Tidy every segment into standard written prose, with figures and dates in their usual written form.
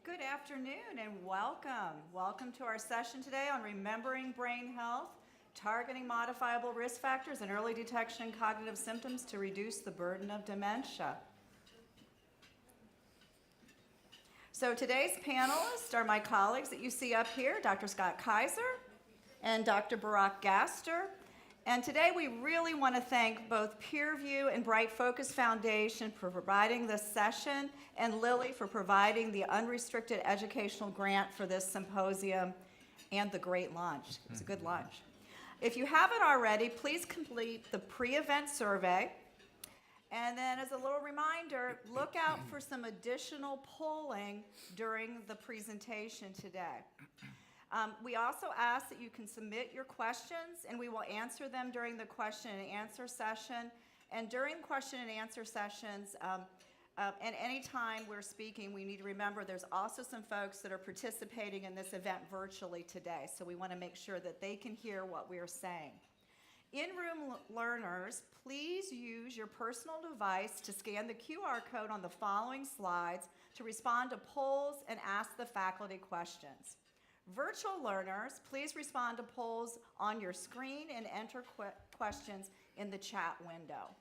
Good afternoon and welcome. Welcome to our session today on remembering brain health, targeting modifiable risk factors and early detection and cognitive symptoms to reduce the burden of dementia. So today's panelists are my colleagues that you see up here, Dr. Scott Kaiser and Dr. Barak Gaster. And today we really want to thank both PeerView and Bright Focus Foundation for providing this session, and Lily for providing the unrestricted educational grant for this symposium and the great lunch. It was a good lunch. If you haven't already, please complete the pre-event survey. And then as a little reminder, look out for some additional polling during the presentation today. We also ask that you can submit your questions, and we will answer them during the question and answer session. And during question and answer sessions, and any time we're speaking, we need to remember there's also some folks that are participating in this event virtually today, so we want to make sure that they can hear what we are saying. In-room learners, please use your personal device to scan the QR code on the following slides to respond to polls and ask the faculty questions. Virtual learners, please respond to polls on your screen and enter questions in the chat window.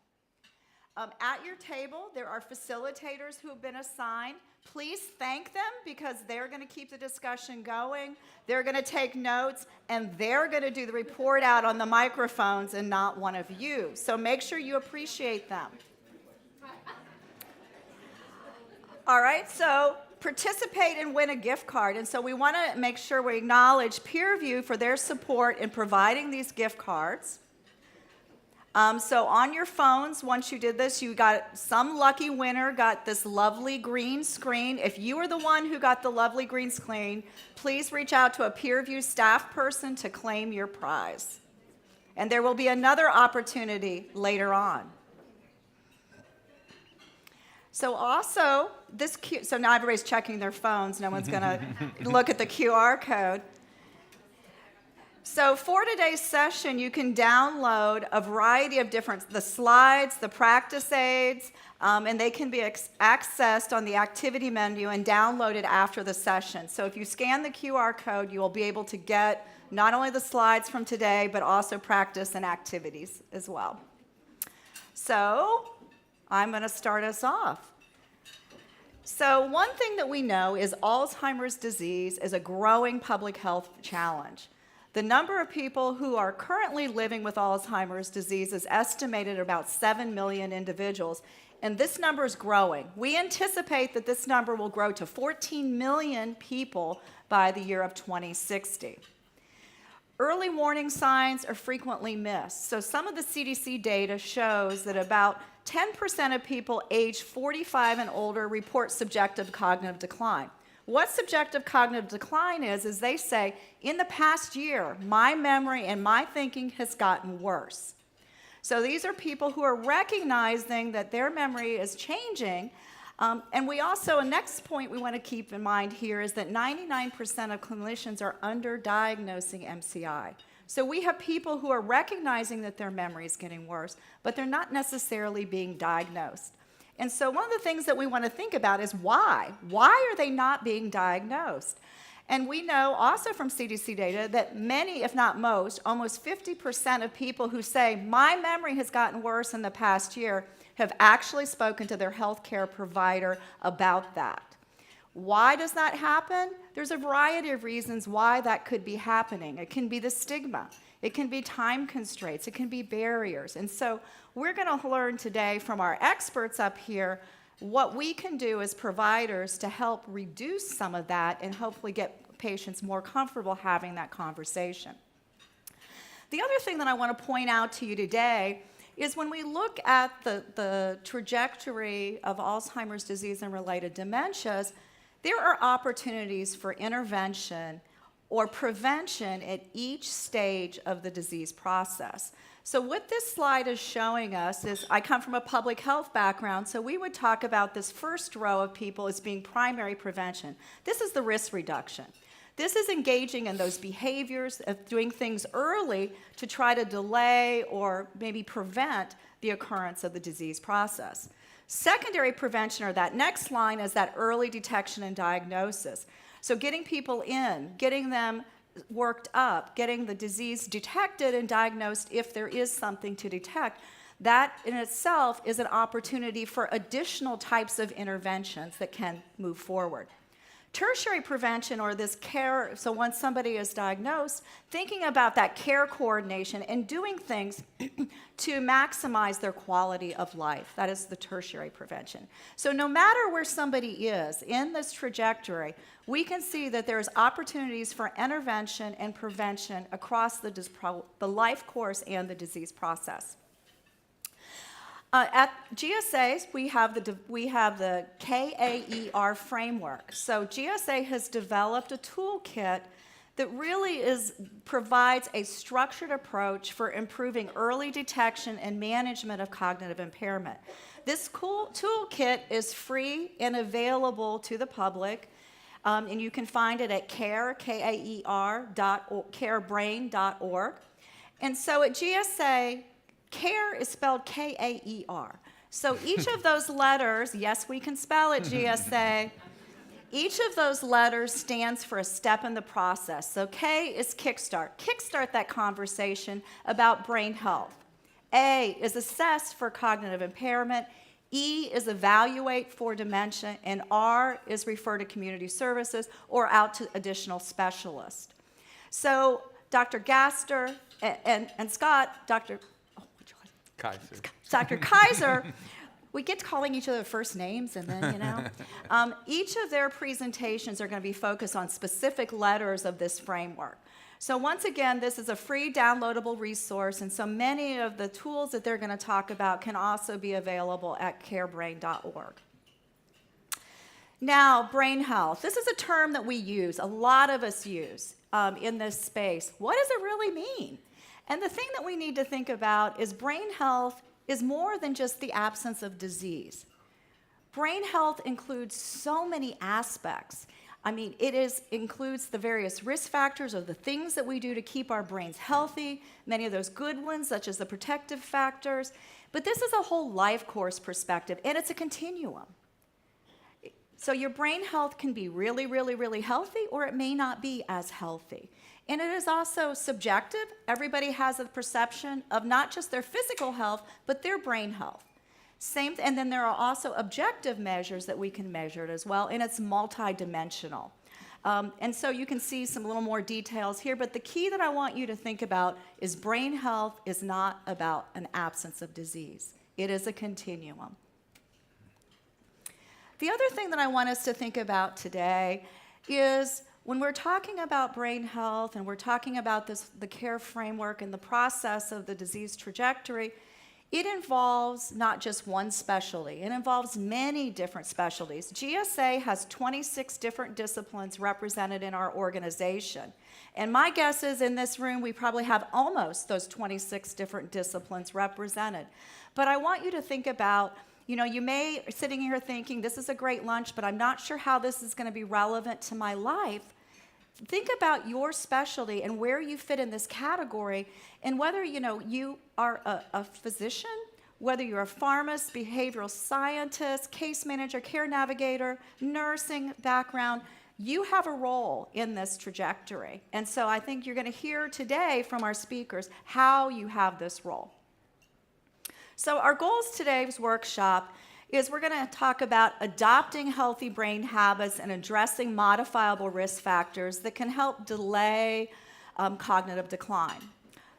At your table, there are facilitators who have been assigned. Please thank them because they're going to keep the discussion going. They're going to take notes, and they're going to do the report out on the microphones and not one of you. So make sure you appreciate them. All right, so participate and win a gift card. And so we want to make sure we acknowledge PeerView for their support in providing these gift cards. So on your phones, once you did this, you got some lucky winner, got this lovely green screen. If you were the one who got the lovely green screen, please reach out to a PeerView staff person to claim your prize. And there will be another opportunity later on. So also, so now everybody's checking their phones. No one's going to look at the QR code. So for today's session, you can download a variety of the slides, the practice aids, and they can be accessed on the activity menu and downloaded after the session. So if you scan the QR code, you will be able to get not only the slides from today, but also practice and activities as well. So I'm going to start us off. So one thing that we know is Alzheimer's disease is a growing public health challenge. The number of people who are currently living with Alzheimer's disease is estimated at about 7 million individuals, and this number is growing. We anticipate that this number will grow to 14 million people by the year of 2060. Early warning signs are frequently missed. So some of the CDC data shows that about 10% of people aged 45 and older report subjective cognitive decline. What subjective cognitive decline is they say, in the past year, my memory and my thinking has gotten worse. So these are people who are recognizing that their memory is changing. And we also, a next point we want to keep in mind here is that 99% of clinicians are underdiagnosing MCI. So we have people who are recognizing that their memory is getting worse, but they're not necessarily being diagnosed. And so one of the things that we want to think about is why? Why are they not being diagnosed? And we know also from CDC data that many, if not most, almost 50% of people who say, my memory has gotten worse in the past year, have actually spoken to their healthcare provider about that. Why does that happen? There's a variety of reasons why that could be happening. It can be the stigma. It can be time constraints. It can be barriers. And so we're going to learn today from our experts up here what we can do as providers to help reduce some of that and hopefully get patients more comfortable having that conversation. The other thing that I want to point out to you today is when we look at the trajectory of Alzheimer's disease and related dementias, there are opportunities for intervention or prevention at each stage of the disease process. So what this slide is showing us is, I come from a public health background, so we would talk about this first row of people as being primary prevention. This is the risk reduction. This is engaging in those behaviors of doing things early to try to delay or maybe prevent the occurrence of the disease process. Secondary prevention, or that next line, is that early detection and diagnosis. So getting people in, getting them worked up, getting the disease detected and diagnosed if there is something to detect, that in itself is an opportunity for additional types of interventions that can move forward. Tertiary prevention, or this care, so once somebody is diagnosed, thinking about that care coordination and doing things to maximize their quality of life. That is the tertiary prevention. So no matter where somebody is in this trajectory, we can see that there's opportunities for intervention and prevention across the life course and the disease process. At GSA, we have the KAER framework. So GSA has developed a toolkit that really provides a structured approach for improving early detection and management of cognitive impairment. This toolkit is free and available to the public, and you can find it at carebrain.org. And so at GSA, CARE is spelled K-A-E-R. So each of those letters, yes, we can spell it GSA, each of those letters stands for a step in the process. So K is kickstart. Kickstart that conversation about brain health. A is assess for cognitive impairment. E is evaluate for dementia. And R is refer to community services or out to additional specialists. So Dr. Gaster and Scott, Dr. Kaiser, we get to calling each other first names, and then, each of their presentations are going to be focused on specific letters of this framework. So once again, this is a free downloadable resource, and so many of the tools that they're going to talk about can also be available at carebrain.org. Now, brain health. This is a term that we use, a lot of us use in this space. What does it really mean? And the thing that we need to think about is brain health is more than just the absence of disease. Brain health includes so many aspects. I mean, includes the various risk factors of the things that we do to keep our brains healthy, many of those good ones, such as the protective factors. But this is a whole life course perspective, and it's a continuum. So your brain health can be really, really, really healthy, or it may not be as healthy. And it is also subjective. Everybody has a perception of not just their physical health, but their brain health. And then there are also objective measures that we can measure it as well, and it's multidimensional. And so you can see some little more details here, but the key that I want you to think about is brain health is not about an absence of disease. It is a continuum. The other thing that I want us to think about today is when we're talking about brain health and we're talking about the care framework and the process of the disease trajectory, it involves not just one specialty. It involves many different specialties. GSA has 26 different disciplines represented in our organization. And my guess is in this room, we probably have almost those 26 different disciplines represented. But I want you to think about, you may be sitting here thinking, this is a great lunch, but I'm not sure how this is going to be relevant to my life. Think about your specialty and where you fit in this category, and whether you are a physician, whether you're a pharmacist, behavioral scientist, case manager, care navigator, nursing background, you have a role in this trajectory. And so I think you're going to hear today from our speakers how you have this role. So our goals today's workshop is we're going to talk about adopting healthy brain habits and addressing modifiable risk factors that can help delay cognitive decline.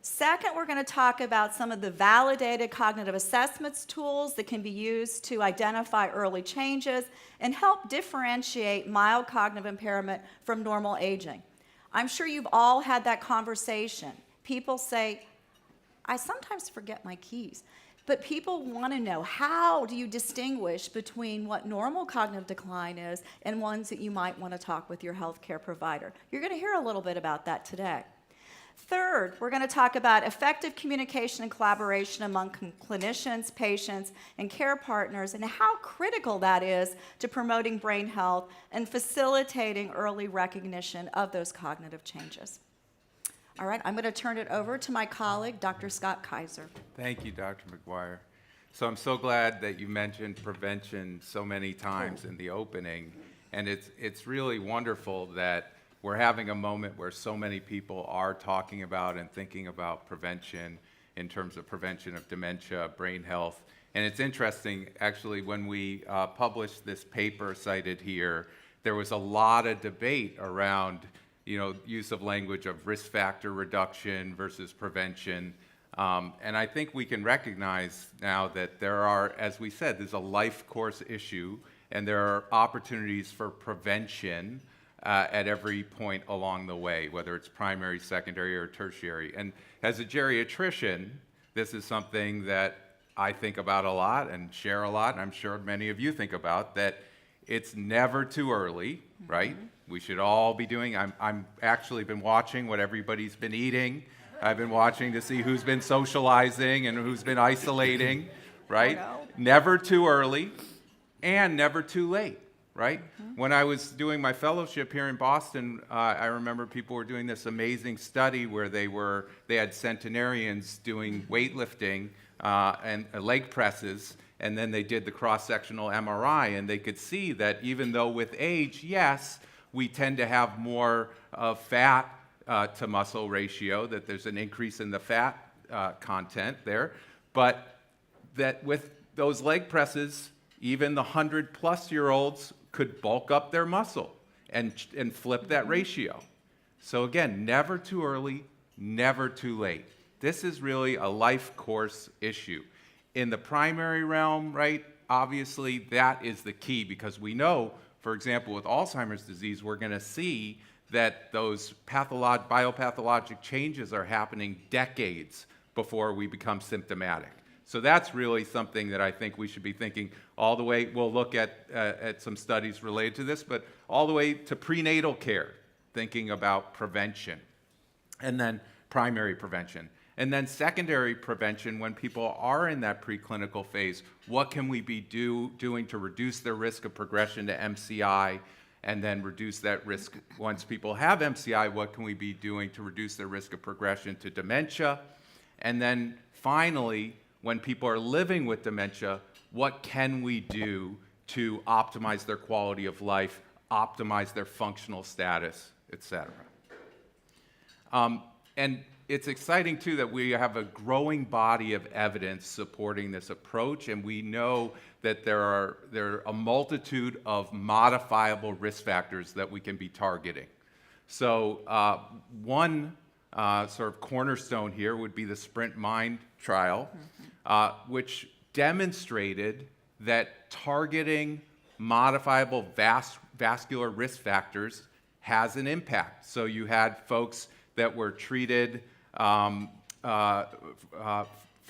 Second, we're going to talk about some of the validated cognitive assessments tools that can be used to identify early changes and help differentiate mild cognitive impairment from normal aging. I'm sure you've all had that conversation. People say, I sometimes forget my keys. But people want to know, how do you distinguish between what normal cognitive decline is and ones that you might want to talk with your healthcare provider? You're going to hear a little bit about that today. Third, we're going to talk about effective communication and collaboration among clinicians, patients, and care partners, and how critical that is to promoting brain health and facilitating early recognition of those cognitive changes. All right, I'm going to turn it over to my colleague, Dr. Scott Kaiser. Thank you, Dr. McGuire. So I'm so glad that you mentioned prevention so many times in the opening. And it's really wonderful that we're having a moment where so many people are talking about and thinking about prevention in terms of prevention of dementia, brain health. And it's interesting, actually, when we published this paper cited here, there was a lot of debate around, use of language of risk factor reduction versus prevention. And I think we can recognize now that there are, as we said, there's a life course issue, and there are opportunities for prevention at every point along the way, whether it's primary, secondary, or tertiary. And as a geriatrician, this is something that I think about a lot and share a lot, and I'm sure many of you think about, that it's never too early, right? We should all be doing, I'm actually been watching what everybody's been eating. I've been watching to see who's been socializing and who's been isolating, right? Oh, no. Never too early and never too late, right? When I was doing my fellowship here in Boston, I remember people were doing this amazing study where they had centenarians doing weightlifting and leg presses, and then they did the cross-sectional MRI, and they could see that even though with age, yes, we tend to have more fat to muscle ratio, that there's an increase in the fat content there, but that with those leg presses, even the 100-plus-year-olds could bulk up their muscle and flip that ratio. So again, never too early, never too late. This is really a life course issue. In the primary realm, right, obviously that is the key, because we know, for example, with Alzheimer's disease, we're going to see that those biopathologic changes are happening decades before we become symptomatic. So that's really something that I think we should be thinking all the way. We'll look at some studies related to this, but all the way to prenatal care, thinking about prevention, and then primary prevention. And then secondary prevention, when people are in that preclinical phase, what can we be doing to reduce their risk of progression to MCI, and then reduce that risk once people have MCI, what can we be doing to reduce their risk of progression to dementia? And then finally, when people are living with dementia, what can we do to optimize their quality of life, optimize their functional status, et cetera? And it's exciting, too, that we have a growing body of evidence supporting this approach, and we know that there are a multitude of modifiable risk factors that we can be targeting. So one sort of cornerstone here would be the Sprint Mind trial, which demonstrated that targeting modifiable vascular risk factors has an impact. So you had folks that were treated for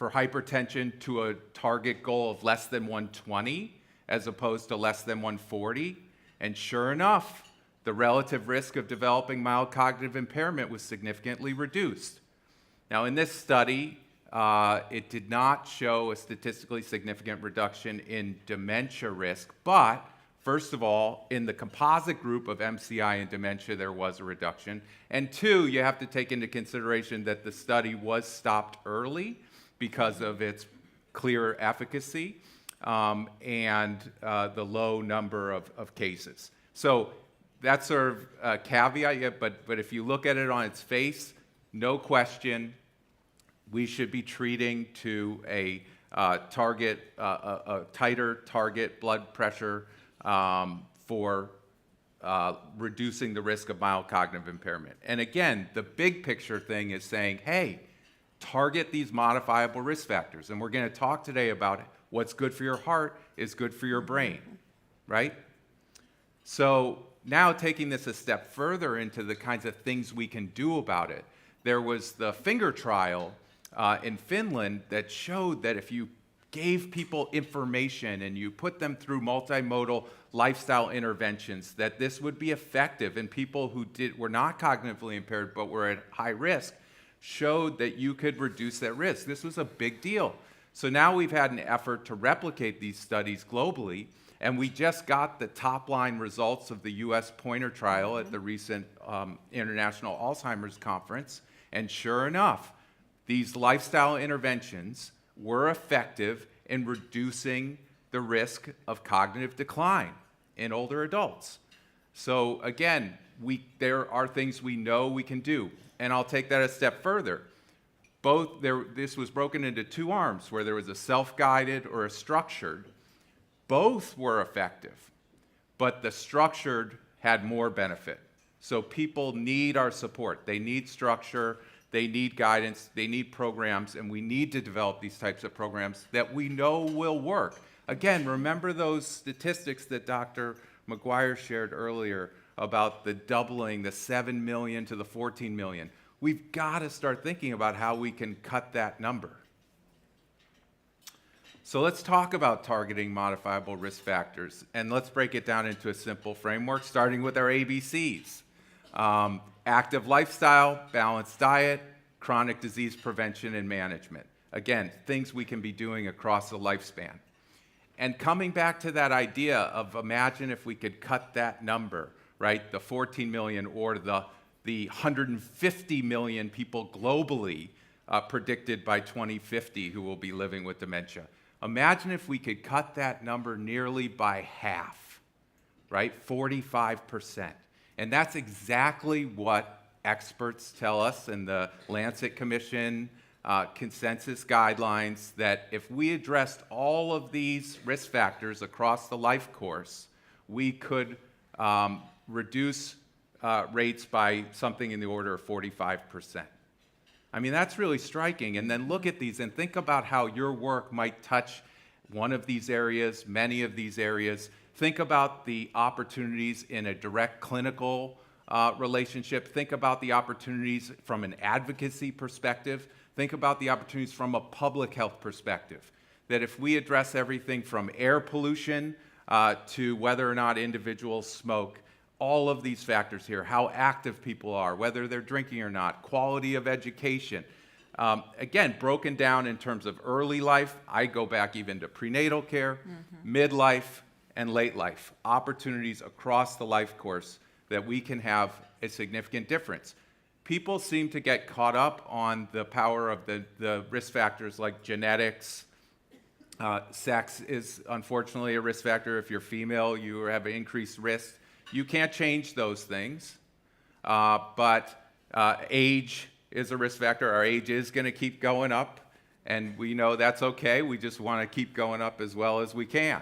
hypertension to a target goal of less than 120 as opposed to less than 140. And sure enough, the relative risk of developing mild cognitive impairment was significantly reduced. Now, in this study, it did not show a statistically significant reduction in dementia risk, but first of all, in the composite group of MCI and dementia, there was a reduction. And two, you have to take into consideration that the study was stopped early because of its clear efficacy and the low number of cases. So that's sort of a caveat, but if you look at it on its face, no question, we should be treating to a tighter target blood pressure for reducing the risk of mild cognitive impairment. And again, the big picture thing is saying, hey, target these modifiable risk factors. And we're going to talk today about what's good for your heart is good for your brain, right? So now taking this a step further into the kinds of things we can do about it, there was the finger trial in Finland that showed that if you gave people information and you put them through multimodal lifestyle interventions, that this would be effective in people who were not cognitively impaired but were at high risk, showed that you could reduce that risk. This was a big deal. So now we've had an effort to replicate these studies globally, and we just got the top-line results of the U.S. Pointer trial at the recent International Alzheimer's Conference, and sure enough, these lifestyle interventions were effective in reducing the risk of cognitive decline in older adults. So again, there are things we know we can do. And I'll take that a step further. This was broken into two arms, where there was a self-guided or a structured. Both were effective, but the structured had more benefit. So people need our support. They need structure, they need guidance, they need programs, and we need to develop these types of programs that we know will work. Again, remember those statistics that Dr. McGuire shared earlier about the doubling, the 7 million to the 14 million. We've got to start thinking about how we can cut that number. So let's talk about targeting modifiable risk factors, and let's break it down into a simple framework, starting with our ABCs. Active lifestyle, balanced diet, chronic disease prevention and management. Again, things we can be doing across the lifespan. And coming back to that idea of imagine if we could cut that number, right? The 14 million or the 150 million people globally predicted by 2050 who will be living with dementia. Imagine if we could cut that number nearly by half, right? 45%. And that's exactly what experts tell us in the Lancet Commission consensus guidelines, that if we addressed all of these risk factors across the life course, we could reduce rates by something in the order of 45%. I mean, that's really striking. And then look at these and think about how your work might touch one of these areas, many of these areas. Think about the opportunities in a direct clinical relationship. Think about the opportunities from an advocacy perspective. Think about the opportunities from a public health perspective. That if we address everything from air pollution to whether or not individuals smoke, all of these factors here, how active people are, whether they're drinking or not, quality of education. Again, broken down in terms of early life. I go back even to prenatal care, midlife, and late life. Opportunities across the life course that we can have a significant difference. People seem to get caught up on the power of the risk factors like genetics. Sex is unfortunately a risk factor. If you're female, you have an increased risk. You can't change those things, but age is a risk factor. Our age is going to keep going up, and we know that's okay. We just want to keep going up as well as we can.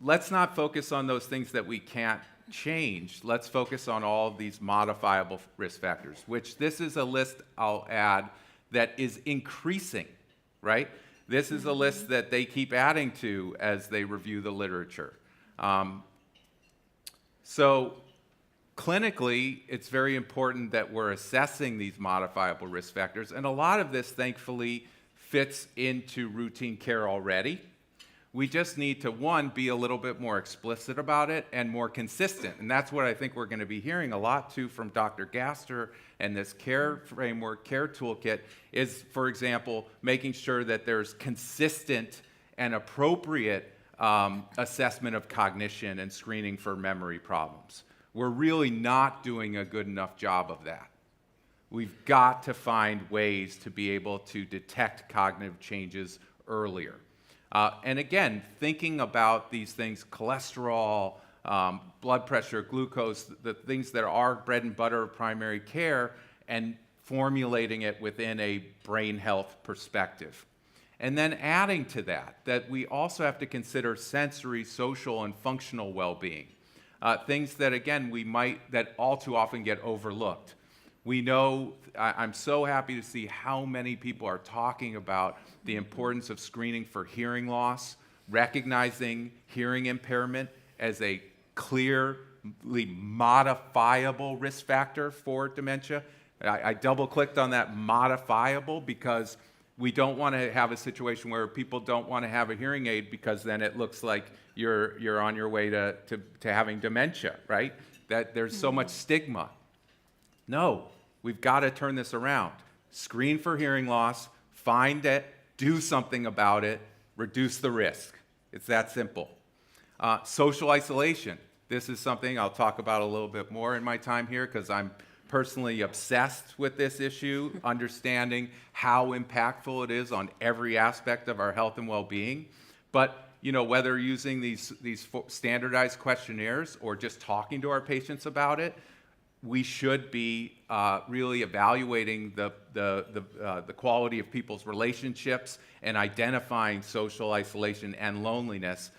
Let's not focus on those things that we can't change. Let's focus on all of these modifiable risk factors, which this is a list, I'll add, that is increasing, right? This is a list that they keep adding to as they review the literature. So clinically, it's very important that we're assessing these modifiable risk factors, and a lot of this, thankfully, fits into routine care already. We just need to, one, be a little bit more explicit about it and more consistent, and that's what I think we're going to be hearing a lot, too, from Dr. Gaster and this care framework, care toolkit, is, for example, making sure that there's consistent and appropriate assessment of cognition and screening for memory problems. We're really not doing a good enough job of that. We've got to find ways to be able to detect cognitive changes earlier. And again, thinking about these things, cholesterol, blood pressure, glucose, the things that are bread and butter of primary care, and formulating it within a brain health perspective. And then adding to that we also have to consider sensory, social, and functional well-being. Things that, again, that all too often get overlooked. We know, I'm so happy to see how many people are talking about the importance of screening for hearing loss, recognizing hearing impairment as a clearly modifiable risk factor for dementia. I double-clicked on that modifiable because we don't want to have a situation where people don't want to have a hearing aid because then it looks like you're on your way to having dementia, right? That there's so much stigma. No, we've got to turn this around. Screen for hearing loss, find it, do something about it, reduce the risk. It's that simple. Social isolation. This is something I'll talk about a little bit more in my time here because I'm personally obsessed with this issue, understanding how impactful it is on every aspect of our health and well-being. But whether using these standardized questionnaires or just talking to our patients about it, we should be really evaluating the quality of people's relationships and identifying social isolation and loneliness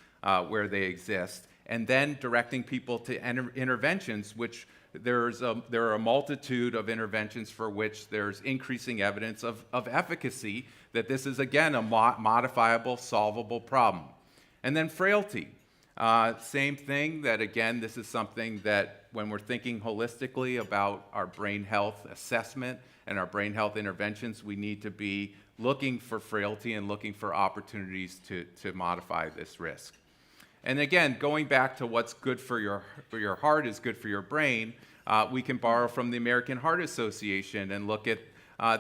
where they exist, and then directing people to interventions, which there are a multitude of interventions for which there's increasing evidence of efficacy, that this is, again, a modifiable, solvable problem. And then frailty. Same thing, that again, this is something that when we're thinking holistically about our brain health assessment and our brain health interventions, we need to be looking for frailty and looking for opportunities to modify this risk. And again, going back to what's good for your heart is good for your brain, we can borrow from the American Heart Association and look at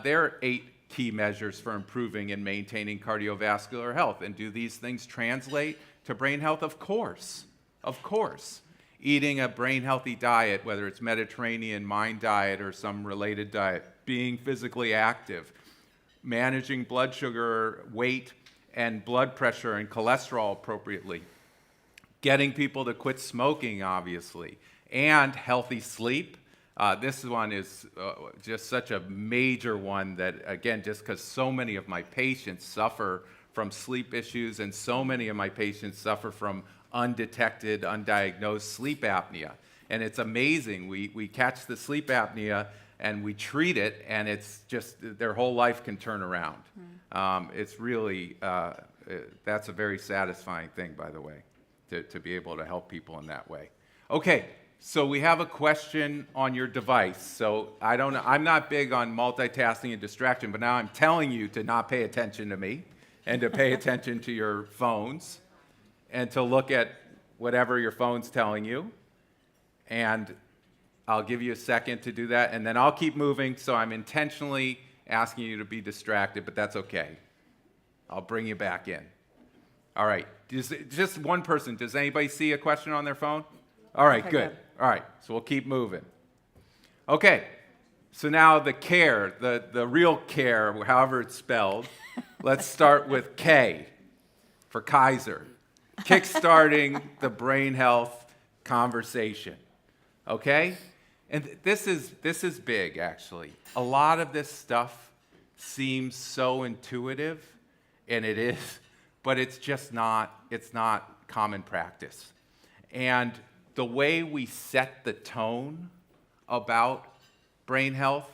their 8 key measures for improving and maintaining cardiovascular health. And do these things translate to brain health? Of course. Of course. Eating a brain-healthy diet, whether it's Mediterranean mind diet or some related diet, being physically active, managing blood sugar, weight, and blood pressure and cholesterol appropriately, getting people to quit smoking, obviously, and healthy sleep. This one is just such a major one that, again, just because so many of my patients suffer from sleep issues and so many of my patients suffer from undetected, undiagnosed sleep apnea. And it's amazing. We catch the sleep apnea and we treat it, and it's just their whole life can turn around. It's really, that's a very satisfying thing, by the way, to be able to help people in that way. Okay, so we have a question on your device. So I'm not big on multitasking and distraction, but now I'm telling you to not pay attention to me and to pay attention to your phones and to look at whatever your phone's telling you. And I'll give you a second to do that, and then I'll keep moving, so I'm intentionally asking you to be distracted, but that's okay. I'll bring you back in. All right, just one person. Does anybody see a question on their phone? All right, good. All right, so we'll keep moving. Okay, so now the care, the real care, however it's spelled. Let's start with K for Kaiser. Kickstarting the brain health conversation, okay? And this is big, actually. A lot of this stuff seems so intuitive, and it is, but it's just not, it's not common practice. And the way we set the tone about brain health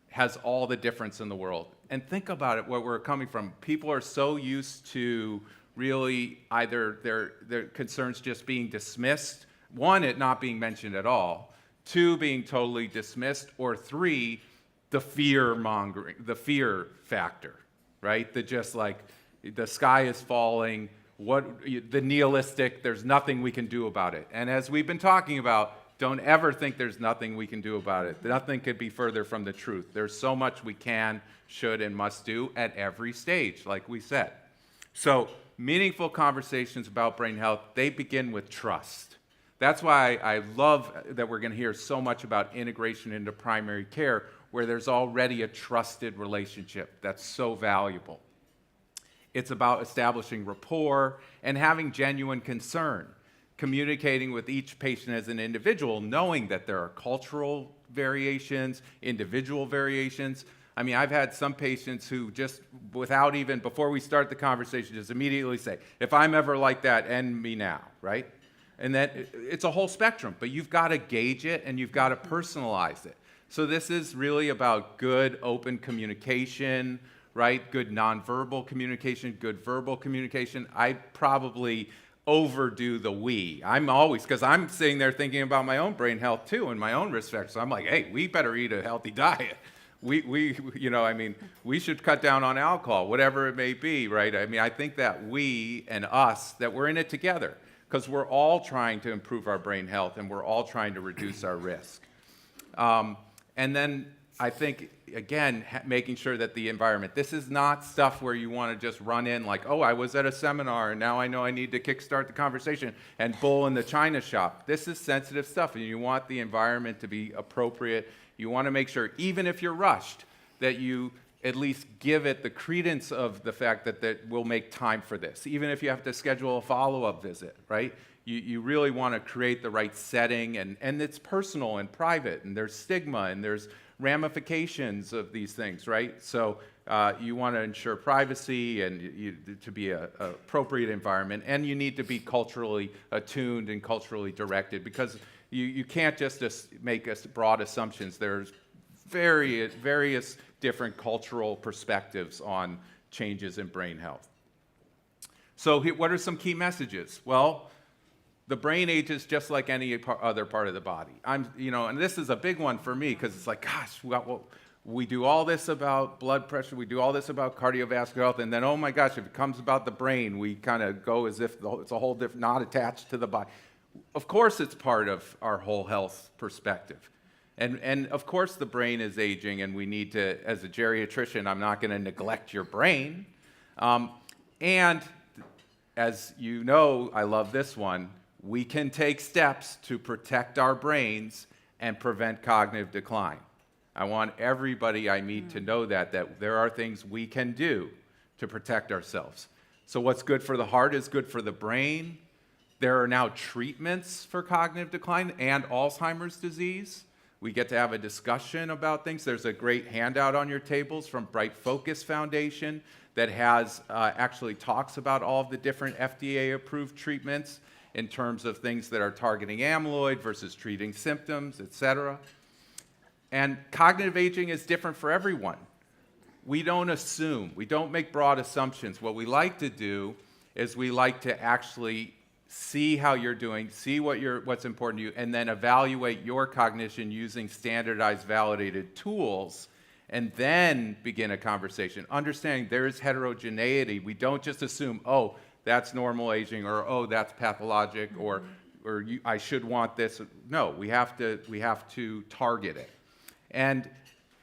has all the difference in the world. And think about it, where we're coming from. People are so used to really either their concerns just being dismissed, 1, it not being mentioned at all, 2, being totally dismissed, or 3, the fear mongering, the fear factor, right? The just like, the sky is falling, the nihilistic, there's nothing we can do about it. And as we've been talking about, don't ever think there's nothing we can do about it. Nothing could be further from the truth. There's so much we can, should, and must do at every stage, like we said. So meaningful conversations about brain health, they begin with trust. That's why I love that we're going to hear so much about integration into primary care, where there's already a trusted relationship that's so valuable. It's about establishing rapport and having genuine concern, communicating with each patient as an individual, knowing that there are cultural variations, individual variations. I mean, I've had some patients who just, without even, before we start the conversation, just immediately say, if I'm ever like that, end me now, right? And that it's a whole spectrum, but you've got to gauge it and you've got to personalize it. So this is really about good, open communication, right? Good nonverbal communication, good verbal communication. I probably overdo the we. I'm always, because I'm sitting there thinking about my own brain health too and my own risk factors. So I'm like, hey, we better eat a healthy diet. We should cut down on alcohol, whatever it may be, right? I mean, I think that we and us, that we're in it together, because we're all trying to improve our brain health and we're all trying to reduce our risk. And then I think, again, making sure that the environment, this is not stuff where you want to just run in like, oh, I was at a seminar and now I know I need to kickstart the conversation and bull in the china shop. This is sensitive stuff, and you want the environment to be appropriate. You want to make sure, even if you're rushed, that you at least give it the credence of the fact that we'll make time for this, even if you have to schedule a follow-up visit, right? You really want to create the right setting, and it's personal and private, and there's stigma, and there's ramifications of these things, right? So you want to ensure privacy and to be an appropriate environment, and you need to be culturally attuned and culturally directed, because you can't just make broad assumptions. There's various different cultural perspectives on changes in brain health. So what are some key messages? Well, the brain ages just like any other part of the body. And this is a big one for me, because it's like, gosh, we do all this about blood pressure, we do all this about cardiovascular health, and then, oh my gosh, if it comes about the brain, we kind of go as if it's a whole different, not attached to the body. Of course it's part of our whole health perspective. And of course the brain is aging, and we need to, as a geriatrician, I'm not going to neglect your brain. And as you know, I love this one, we can take steps to protect our brains and prevent cognitive decline. I want everybody I meet to know that there are things we can do to protect ourselves. So what's good for the heart is good for the brain. There are now treatments for cognitive decline and Alzheimer's disease. We get to have a discussion about things. There's a great handout on your tables from Bright Focus Foundation that has actually talks about all of the different FDA-approved treatments in terms of things that are targeting amyloid versus treating symptoms, et cetera. And cognitive aging is different for everyone. We don't assume, we don't make broad assumptions. What we like to do is we like to actually see how you're doing, see what's important to you, and then evaluate your cognition using standardized, validated tools, and then begin a conversation. Understanding there is heterogeneity. We don't just assume, oh, that's normal aging, or oh, that's pathologic, or I should want this. No, we have to target it. And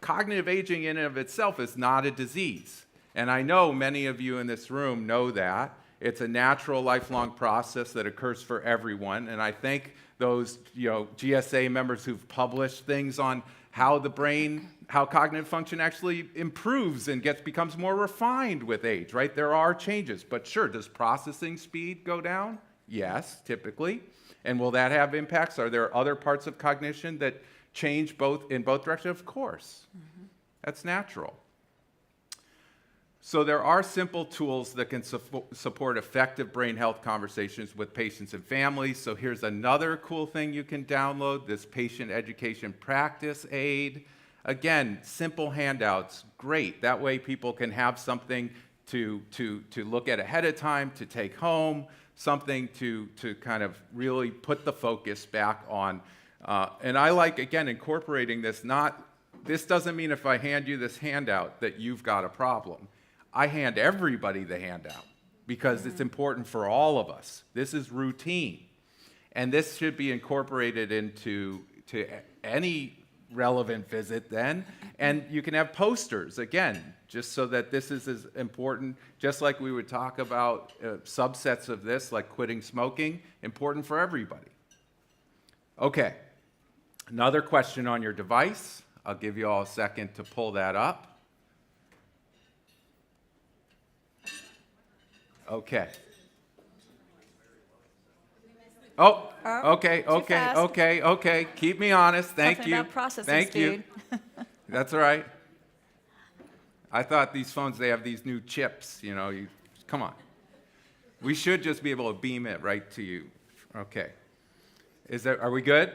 cognitive aging in and of itself is not a disease. And I know many of you in this room know that. It's a natural, lifelong process that occurs for everyone. And I thank those GSA members who've published things on how the brain, how cognitive function actually improves and becomes more refined with age, right? There are changes. But sure, does processing speed go down? Yes, typically. And will that have impacts? Are there other parts of cognition that change in both directions? Of course. Mm-hmm. That's natural. So there are simple tools that can support effective brain health conversations with patients and families. So here's another cool thing you can download, this patient education practice aid. Again, simple handouts, great. That way people can have something to look at ahead of time, to take home, something to kind of really put the focus back on. And I like, again, incorporating this. This doesn't mean if I hand you this handout that you've got a problem. I hand everybody the handout because it's important for all of us. This is routine. And this should be incorporated into any relevant visit then. And you can have posters, again, just so that this is as important, just like we would talk about subsets of this, like quitting smoking, important for everybody. Okay, another question on your device. I'll give you all a second to pull that up. Okay. Oh, okay. Keep me honest. Thank you. About processing Thank speed. you. That's all right. I thought these phones, they have these new chips, come on. We should just be able to beam it right to you. Okay. Are we good?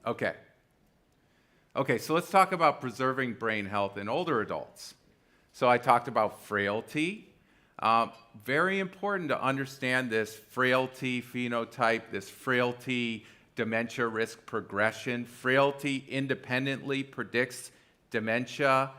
Okay. Okay, so let's talk about preserving brain health in older adults. So I talked about frailty. Very important to understand this frailty phenotype, this frailty dementia risk progression. Frailty independently predicts dementia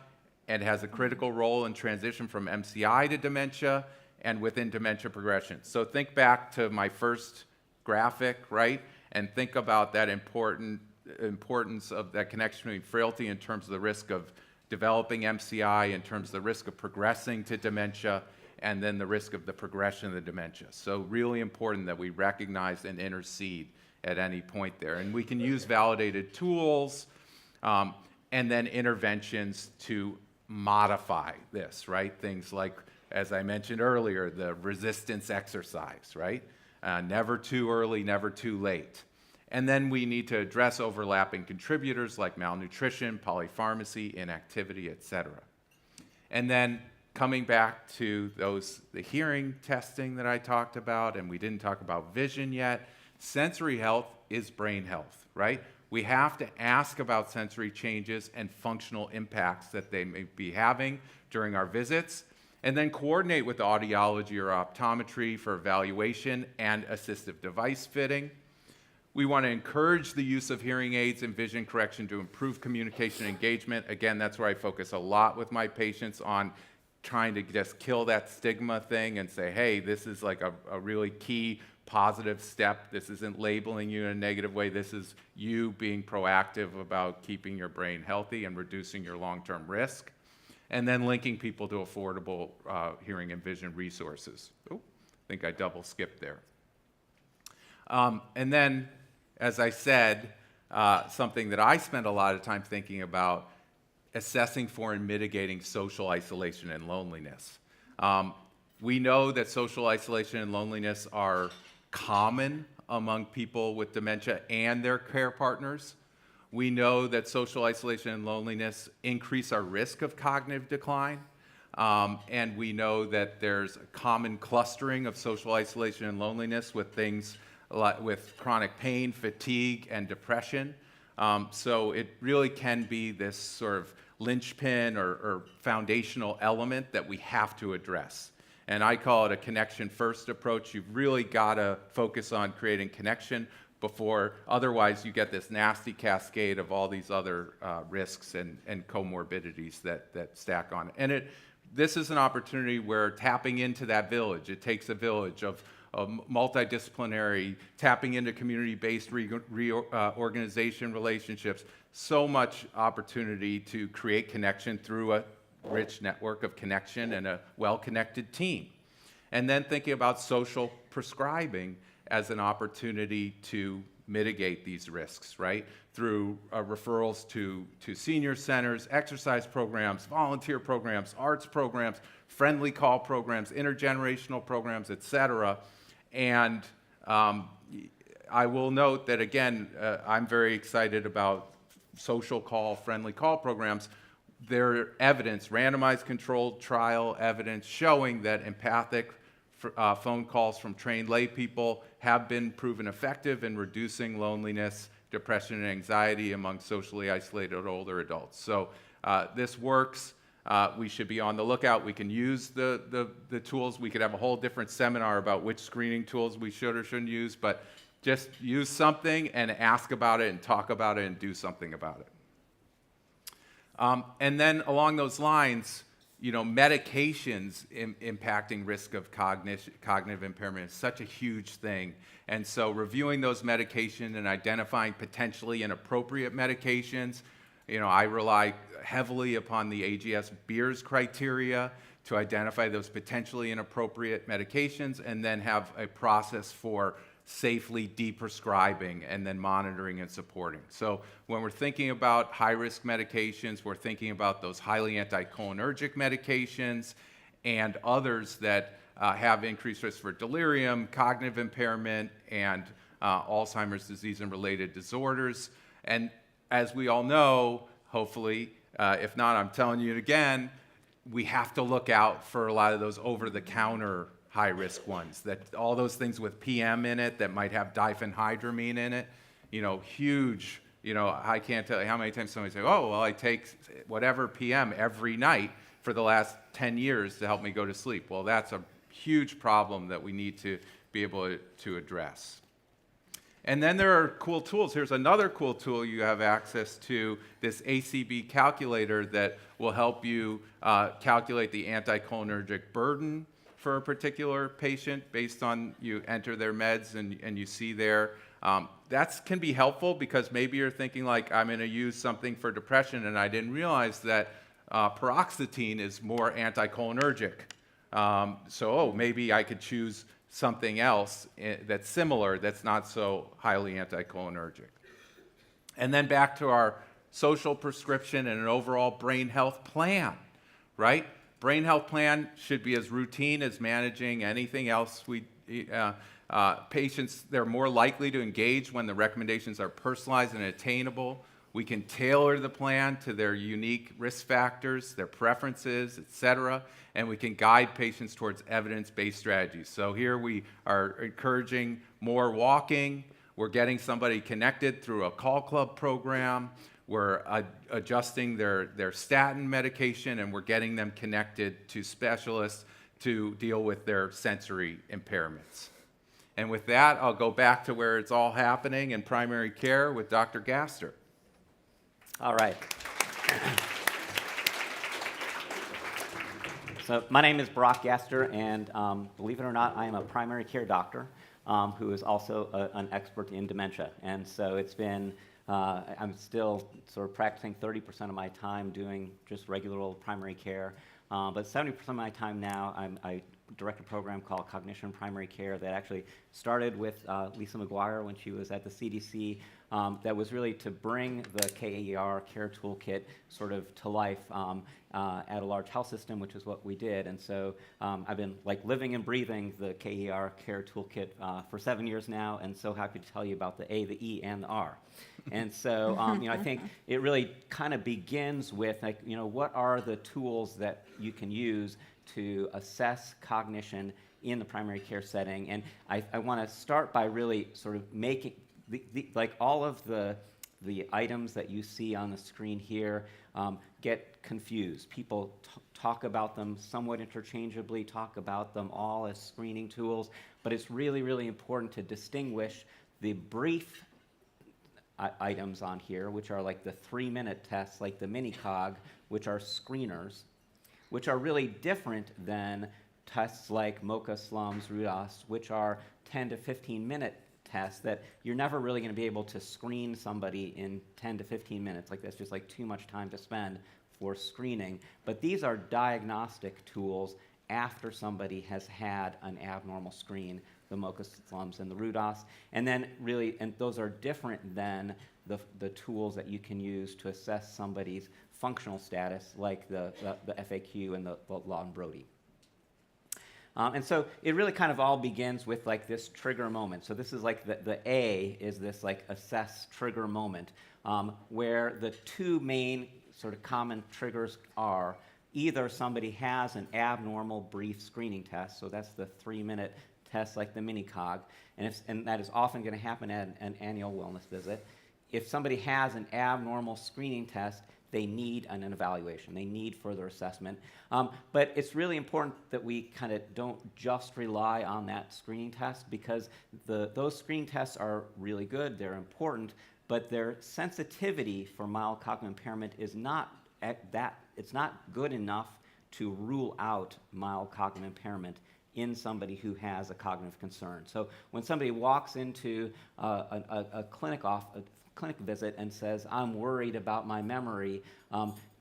and has a critical role in transition from MCI to dementia and within dementia progression. So think back to my first graphic, right? And think about that importance of that connection between frailty in terms of the risk of developing MCI, in terms of the risk of progressing to dementia, and then the risk of the progression of the dementia. So really important that we recognize and intercede at any point there. And we can use validated tools. And then interventions to modify this, right? Things like, as I mentioned earlier, the resistance exercise, right? Never too early, never too late. And then we need to address overlapping contributors like malnutrition, polypharmacy, inactivity, et cetera. And then coming back to the hearing testing that I talked about, and we didn't talk about vision yet, sensory health is brain health, right? We have to ask about sensory changes and functional impacts that they may be having during our visits, and then coordinate with audiology or optometry for evaluation and assistive device fitting. We want to encourage the use of hearing aids and vision correction to improve communication engagement. Again, that's where I focus a lot with my patients, on trying to just kill that stigma thing and say, hey, this is like a really key positive step. This isn't labeling you in a negative way. This is you being proactive about keeping your brain healthy and reducing your long-term risk. And then linking people to affordable hearing and vision resources. Oh, I think I double skipped there. And then, as I said, something that I spend a lot of time thinking about, assessing for and mitigating social isolation and loneliness. We know that social isolation and loneliness are common among people with dementia and their care partners. We know that social isolation and loneliness increase our risk of cognitive decline. And we know that there's a common clustering of social isolation and loneliness with things like with chronic pain, fatigue, and depression. So it really can be this sort of linchpin or foundational element that we have to address. And I call it a connection-first approach. You've really got to focus on creating connection before, otherwise you get this nasty cascade of all these other risks and comorbidities that stack on. And this is an opportunity where tapping into that village, it takes a village of multidisciplinary, tapping into community-based organization relationships, so much opportunity to create connection through a rich network of connection and a well-connected team. And then thinking about social prescribing as an opportunity to mitigate these risks, right? Through referrals to senior centers, exercise programs, volunteer programs, arts programs, friendly call programs, intergenerational programs, et cetera. And I will note that, again, I'm very excited about social call, friendly call programs. There are evidence, randomized controlled trial evidence showing that empathic phone calls from trained lay people have been proven effective in reducing loneliness, depression, and anxiety among socially isolated older adults. So this works. We should be on the lookout. We can use the tools. We could have a whole different seminar about which screening tools we should or shouldn't use, but just use something and ask about it and talk about it and do something about it. And then along those lines, medications impacting risk of cognitive impairment is such a huge thing. And so reviewing those medications and identifying potentially inappropriate medications, I rely heavily upon the AGS Beers criteria to identify those potentially inappropriate medications and then have a process for safely deprescribing and then monitoring and supporting. So when we're thinking about high-risk medications, we're thinking about those highly anticholinergic medications and others that have increased risk for delirium, cognitive impairment, and Alzheimer's disease and related disorders. And as we all know, hopefully, if not, I'm telling you it again, we have to look out for a lot of those over-the-counter high-risk ones, that all those things with PM in it that might have diphenhydramine in it, huge, I can't tell you how many times somebody says, oh, well, I take whatever PM every night for the last 10 years to help me go to sleep. Well, that's a huge problem that we need to be able to address. And then there are cool tools. Here's another cool tool you have access to, this ACB calculator that will help you calculate the anticholinergic burden for a particular patient based on you enter their meds and you see there. That can be helpful because maybe you're thinking like, I'm going to use something for depression and I didn't realize that paroxetine is more anticholinergic. Maybe I could choose something else that's similar, that's not so highly anticholinergic. And then back to our social prescription, and an overall brain health plan, right? Brain health plan should be as routine as managing anything else. Patients, they're more likely to engage when the recommendations are personalized and attainable. We can tailor the plan to their unique risk factors, their preferences, et cetera, and we can guide patients towards evidence-based strategies. So here we are encouraging more walking. We're getting somebody connected through a call club program. We're adjusting their statin medication, and we're getting them connected to specialists to deal with their sensory impairments. And with that, I'll go back to where it's all happening in primary care with Dr. Gaster. All right. So my name is Brock Gaster, and believe it or not, I am a primary care doctor who is also an expert in dementia. And so it's been, I'm still sort of practicing 30% of my time doing just regular old primary care, but 70% of my time now, I direct a program called Cognition Primary Care that actually started with Lisa McGuire when she was at the CDC. That was really to bring the KAER Care Toolkit sort of to life at a large health system, which is what we did. And so I've been like living and breathing the KAER Care Toolkit for 7 years now, and so happy to tell you about the A, the E, and the R. And so I think it really kind of begins with like, what are the tools that you can use to assess cognition in the primary care setting. And I want to start by really sort of making like all of the items that you see on the screen here get confused. People talk about them somewhat interchangeably, talk about them all as screening tools, but it's really, really important to distinguish the brief items on here, which are like the 3-minute tests, like the mini-cog, which are screeners, which are really different than tests like MoCA, SLUMS, RUDOS, which are 10 to 15-minute tests that you're never really going to be able to screen somebody in 10 to 15 minutes. Like that's just like too much time to spend for screening. But these are diagnostic tools after somebody has had an abnormal screen, the MoCA, SLUMS, and the RUDOS. And then really, and those are different than the tools that you can use to assess somebody's functional status, like the FAQ and the Lawton-Brody. And so it really kind of all begins with like this trigger moment. So this is like the A is this like assess trigger moment, where the two main sort of common triggers are either somebody has an abnormal brief screening test, so that's the 3-minute test like the mini-cog, and that is often going to happen at an annual wellness visit. If somebody has an abnormal screening test, they need an evaluation. They need further assessment. But it's really important that we kind of don't just rely on that screening test, because those screening tests are really good. They're important, but their sensitivity for mild cognitive impairment is not it's not good enough to rule out mild cognitive impairment in somebody who has a cognitive concern. So when somebody walks into a clinic visit and says, I'm worried about my memory,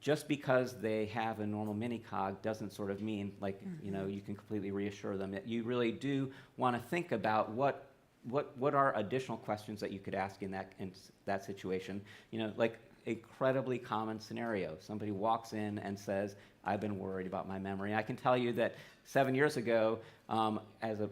just because they have a normal mini-cog doesn't sort of mean like, you can completely reassure them. That you really do want to think about what are additional questions that you could ask in that situation. Like incredibly common scenario. Somebody walks in and says, I've been worried about my memory. And I can tell you that 7 years ago, as a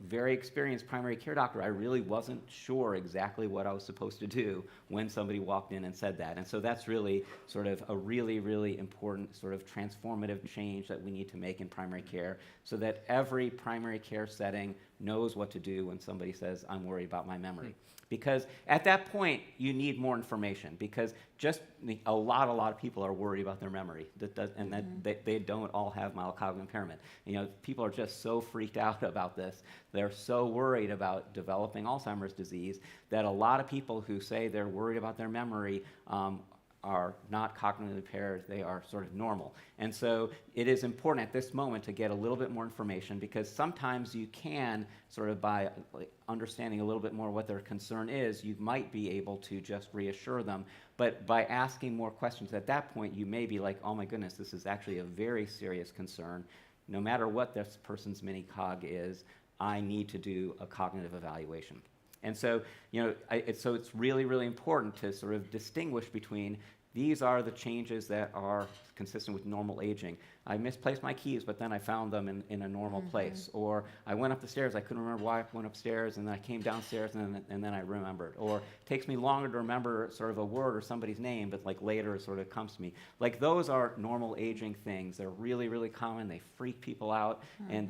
very experienced primary care doctor, I really wasn't sure exactly what I was supposed to do when somebody walked in and said that. And so that's really sort of a really, really important sort of transformative change that we need to make in primary care, so that every primary care setting knows what to do when somebody says, I'm worried about my memory. Because at that point, you need more information, because just a lot of people are worried about their memory, they don't all have mild cognitive impairment. People are just so freaked out about this. They're so worried about developing Alzheimer's disease that a lot of people who say they're worried about their memory are not cognitively impaired, they are sort of normal. And so it is important at this moment to get a little bit more information, because sometimes you can, sort of by understanding a little bit more what their concern is, you might be able to just reassure them. But by asking more questions at that point, you may be like, oh my goodness, this is actually a very serious concern. No matter what this person's mini-cog is, I need to do a cognitive evaluation. And so, so it's really, really important to sort of distinguish between these are the changes that are consistent with normal aging. I misplaced my keys, but then I found them in a normal place. Or I went up the stairs, I couldn't remember why I went upstairs, and then I came downstairs, and then I remembered. Or it takes me longer to remember sort of a word or somebody's name, but like later it sort of comes to me. Like those are normal aging things. They're really, really common. They freak people out,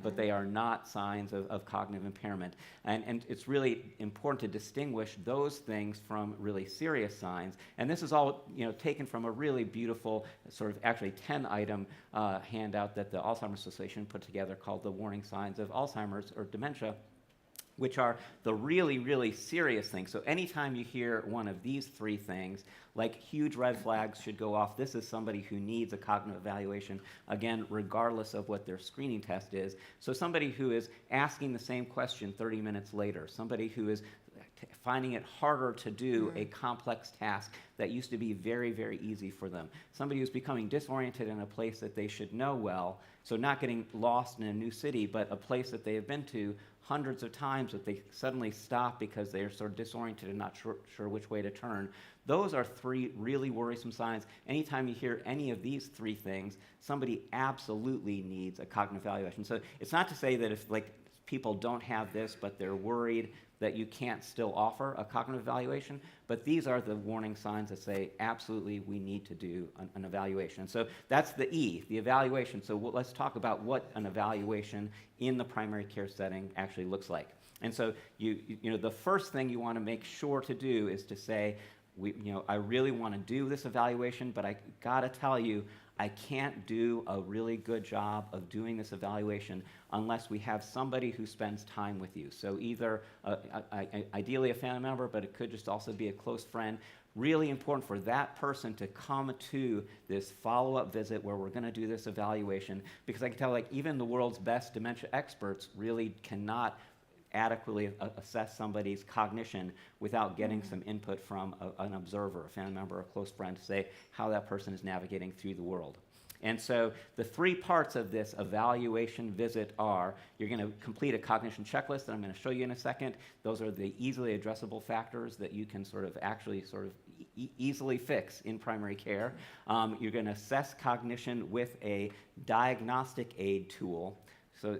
but they are not signs of cognitive impairment. And it's really important to distinguish those things from really serious signs. And this is all taken from a really beautiful sort of actually 10-item handout that the Alzheimer's Association put together called the Warning Signs of Alzheimer's or Dementia, which are the really, really serious things. So anytime you hear one of these three things, like huge red flags should go off. This is somebody who needs a cognitive evaluation, again, regardless of what their screening test is. So somebody who is asking the same question 30 minutes later, somebody who is finding it harder to do a complex task that used to be very, very easy for them. Somebody who's becoming disoriented in a place that they should know well, so not getting lost in a new city, but a place that they have been to hundreds of times that they suddenly stop because they're sort of disoriented and not sure which way to turn. Those are three really worrisome signs. Anytime you hear any of these three things, somebody absolutely needs a cognitive evaluation. So it's not to say that if people don't have this, but they're worried that you can't still offer a cognitive evaluation, but these are the warning signs that say, absolutely, we need to do an evaluation. So that's the E, the evaluation. So let's talk about what an evaluation in the primary care setting actually looks like. And so the first thing you want to make sure to do is to say, I really want to do this evaluation, but I gotta tell you, I can't do a really good job of doing this evaluation unless we have somebody who spends time with you. So either, ideally a family member, but it could just also be a close friend. Really important for that person to come to this follow-up visit where we're gonna do this evaluation, because I can tell even the world's best dementia experts really cannot adequately assess somebody's cognition without getting some input from an observer, a family member, a close friend, to say how that person is navigating through the world. And so the three parts of this evaluation visit are, you're going to complete a cognition checklist that I'm going to show you in a second. Those are the easily addressable factors that you can easily fix in primary care. You're going to assess cognition with a diagnostic aid tool. So,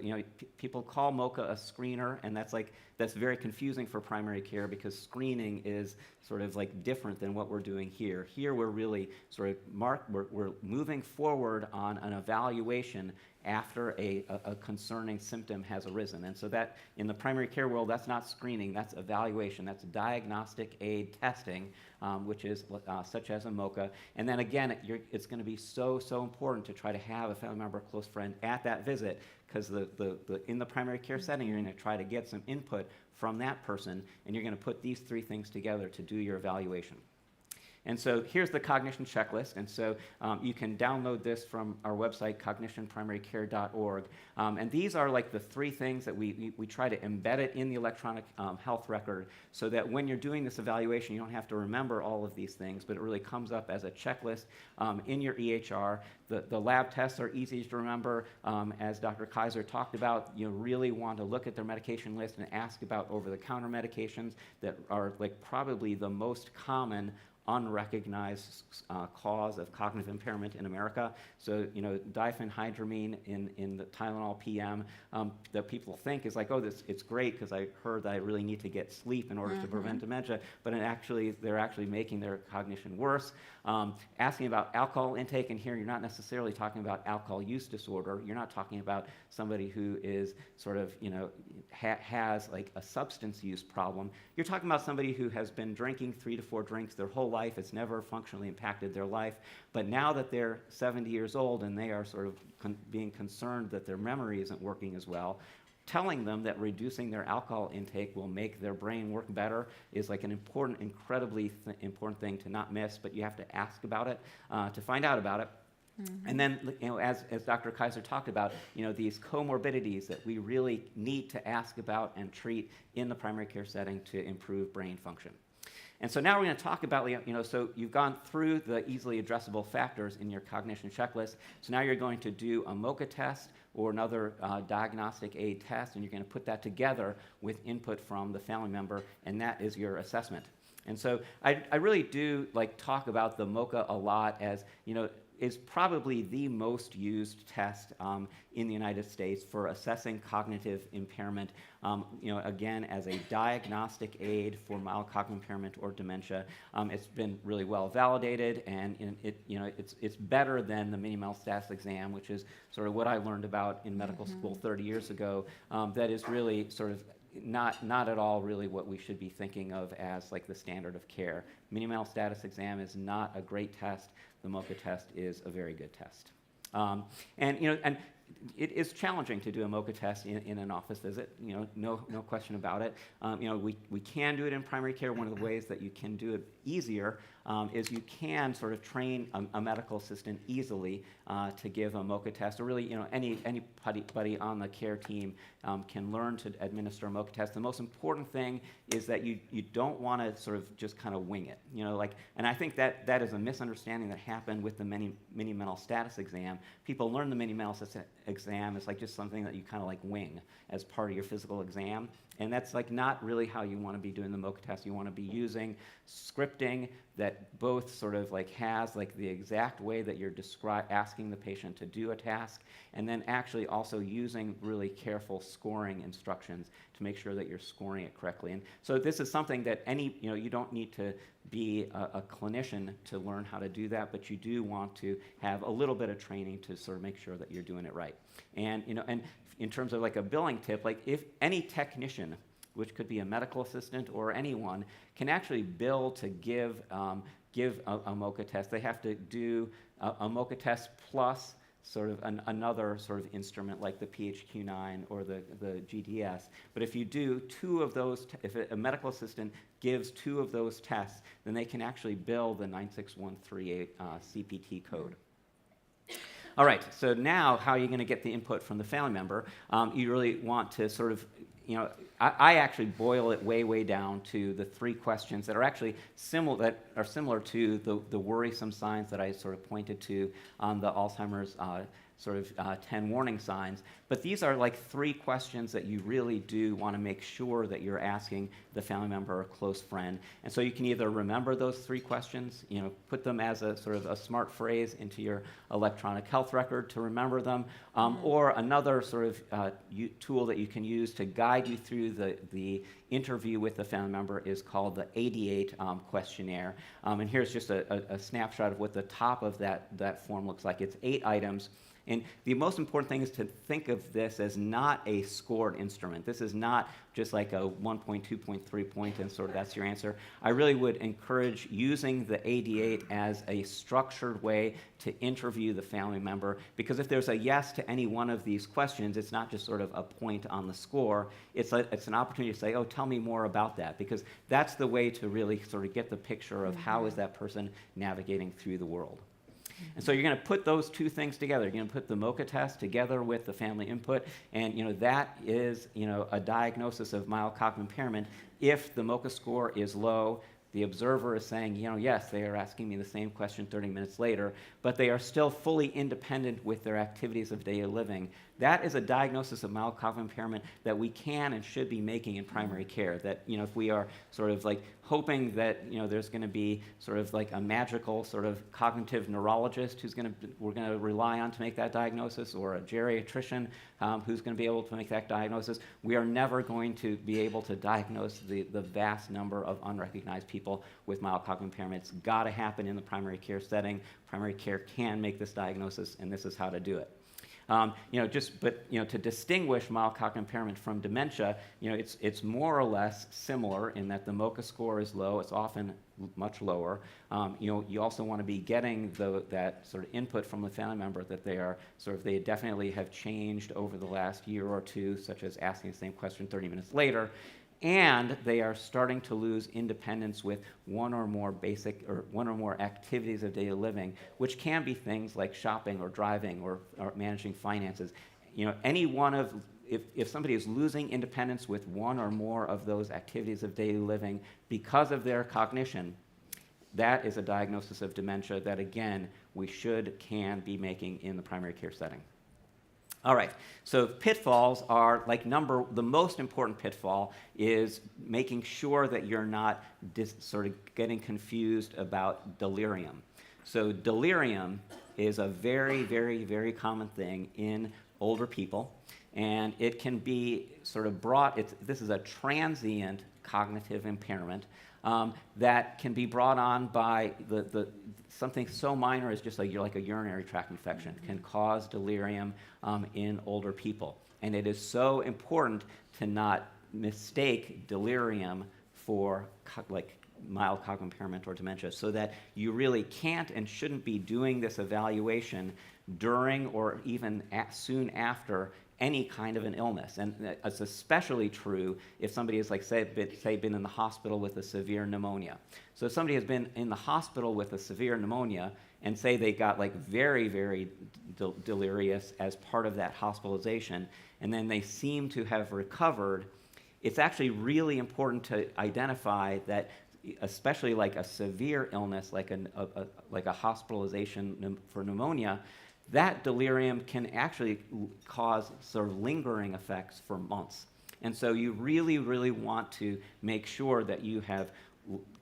people call MoCA a screener, and that's very confusing for primary care because screening is sort of different than what we're doing here. Here we're really sort of we're moving forward on an evaluation after a concerning symptom has arisen. And so that, in the primary care world, that's not screening, that's evaluation, that's diagnostic aid testing, which is such as a MoCA. And then again, it's going to be so important to try to have a family member or close friend at that visit, because in the primary care setting, you're going to try to get some input from that person, and you're going to put these three things together to do your evaluation. And so here's the cognition checklist. And so you can download this from our website, cognitionprimarycare.org. And these are the three things that we try to embed it in the electronic health record so that when you're doing this evaluation, you don't have to remember all of these things, but it really comes up as a checklist in your EHR. The lab tests are easy to remember. As Dr. Kaiser talked about, you really want to look at their medication list and ask about over-the-counter medications that are probably the most common unrecognized cause of cognitive impairment in America. So, diphenhydramine in the Tylenol PM that people think is it's great because I heard that I really need to get sleep in order to prevent dementia, but they're actually making their cognition worse. Asking about alcohol intake, and here you're not necessarily talking about alcohol use disorder. You're not talking about somebody who is sort of, has a substance use problem. You're talking about somebody who has been drinking 3 to 4 drinks their whole life. It's never functionally impacted their life. But now that they're 70 years old and they are sort of being concerned that their memory isn't working as well, telling them that reducing their alcohol intake will make their brain work better is an important, incredibly important thing to not miss, but you have to ask about it to find out about it. And then, as Dr. Kaiser talked about, these comorbidities that we really need to ask about and treat in the primary care setting to improve brain function. And so now we're going to talk about, so you've gone through the easily addressable factors in your cognition checklist. So now you're going to do a MoCA test or another diagnostic aid test, and you're going to put that together with input from the family member, and that is your assessment. And so I really do talk about the MOCA a lot as, is probably the most used test in the United States for assessing cognitive impairment, again, as a diagnostic aid for mild cognitive impairment or dementia. It's been really well validated, and it's better than the mini-mental status exam, which is sort of what I learned about in medical school 30 years ago. That is really sort of not at all really what we should be thinking of as the standard of care. Mini-mental status exam is not a great test. The MOCA test is a very good test. And it is challenging to do a MOCA test in an office visit. No question about it. We can do it in primary care. One of the ways that you can do it easier is you can sort of train a medical assistant easily to give a MOCA test, or really, anybody on the care team can learn to administer a MOCA test. The most important thing is that you don't want to sort of just kind of wing it. And I think that is a misunderstanding that happened with the mini-mental status exam. People learn the mini-mental status exam as just something that you kind of wing as part of your physical exam. And that's not really how you want to be doing the MOCA test. You want to be using scripting that both sort of has the exact way that you're asking the patient to do a task, and then actually also using really careful scoring instructions to make sure that you're scoring it correctly. And so this is something that you don't need to be a clinician to learn how to do that, but you do want to have a little bit of training to sort of make sure that you're doing it right. And and in terms of a billing tip, if any technician, which could be a medical assistant or anyone, can actually bill to give a MOCA test, they have to do a MOCA test plus sort of another sort of instrument like the PHQ-9 or the GDS. But if you do two of those, if a medical assistant gives two of those tests, then they can actually bill the 96138 CPT code. All right, so now how are you going to get the input from the family member? You really want to sort of, I actually boil it way down to the three questions that are actually similar to the worrisome signs that I sort of pointed to on the Alzheimer's 10 warning signs. But these are three questions that you really do want to make sure that you're asking the family member or close friend. And so you can either remember those three questions, put them as a sort of a smart phrase into your electronic health record to remember them, or another sort of tool that you can use to guide you through the interview with the family member is called the 88 questionnaire. And here's just a snapshot of what the top of that form looks like. It's 8 items. And the most important thing is to think of this as not a scored instrument. This is not just like a 1 point, 2 point, 3 point, and sort of that's your answer. I really would encourage using the 88 as a structured way to interview the family member, because if there's a yes to any one of these questions, it's not just sort of a point on the score. It's an opportunity to say, oh, tell me more about that, because that's the way to really sort of get the picture of how is that person navigating through the world. And so you're going to put those two things together. You're going to put the MOCA test together with the family input, and that is a diagnosis of mild cognitive impairment. If the MOCA score is low, the observer is saying, yes, they are asking me the same question 30 minutes later, but they are still fully independent with their activities of daily living. That is a diagnosis of mild cognitive impairment that we can and should be making in primary care. That, if we are sort of hoping that, there's going to be sort of a magical sort of cognitive neurologist we're going to rely on to make that diagnosis, or a geriatrician who's going to be able to make that diagnosis, we are never going to be able to diagnose the vast number of unrecognized people with mild cognitive impairment. It's got to happen in the primary care setting. Primary care can make this diagnosis, and this is how to do it. To distinguish mild cognitive impairment from dementia, it's more or less similar in that the MOCA score is low. It's often much lower. You also want to be getting that sort of input from the family member that they definitely have changed over the last year or two, such as asking the same question 30 minutes later. And they are starting to lose independence with one or more activities of daily living, which can be things like shopping or driving or managing finances. If somebody is losing independence with one or more of those activities of daily living because of their cognition, that is a diagnosis of dementia that, again, we can be making in the primary care setting. All right, so pitfalls are like the most important pitfall is making sure that you're not sort of getting confused about delirium. So delirium is a very, very, very common thing in older people, and it can be sort of this is a transient cognitive impairment that can be brought on by something so minor as just like a urinary tract infection can cause delirium in older people. And it is so important to not mistake delirium for mild cognitive impairment or dementia, so that you really can't and shouldn't be doing this evaluation during or even soon after any kind of an illness. And it's especially true if somebody has, say, been in the hospital with a severe pneumonia. So if somebody has been in the hospital with a severe pneumonia and say they got very, very delirious as part of that hospitalization, and then they seem to have recovered, it's actually really important to identify that, especially like a severe illness, like a hospitalization for pneumonia, that delirium can actually cause sort of lingering effects for months. And so you really, really want to make sure that you have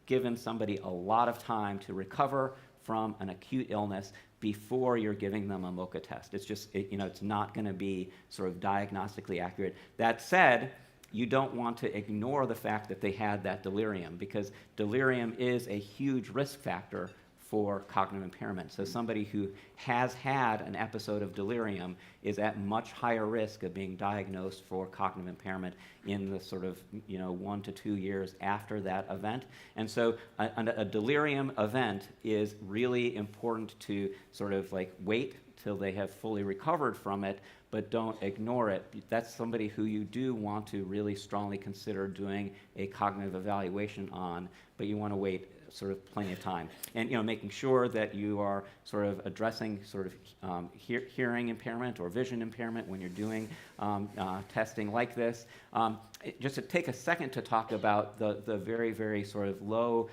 given somebody a lot of time to recover from an acute illness before you're giving them a MOCA test. It's just, it's not going to be sort of diagnostically accurate. That said, you don't want to ignore the fact that they had that delirium, because delirium is a huge risk factor for cognitive impairment. So somebody who has had an episode of delirium is at much higher risk of being diagnosed for cognitive impairment in the sort of 1 to 2 years after that event. And so a delirium event is really important to sort of wait till they have fully recovered from it, but don't ignore it. That's somebody who you do want to really strongly consider doing a cognitive evaluation on, but you want to wait sort of plenty of time. And making sure that you are sort of addressing sort of hearing impairment or vision impairment when you're doing testing like this. Just to take a second to talk about the very, very sort of low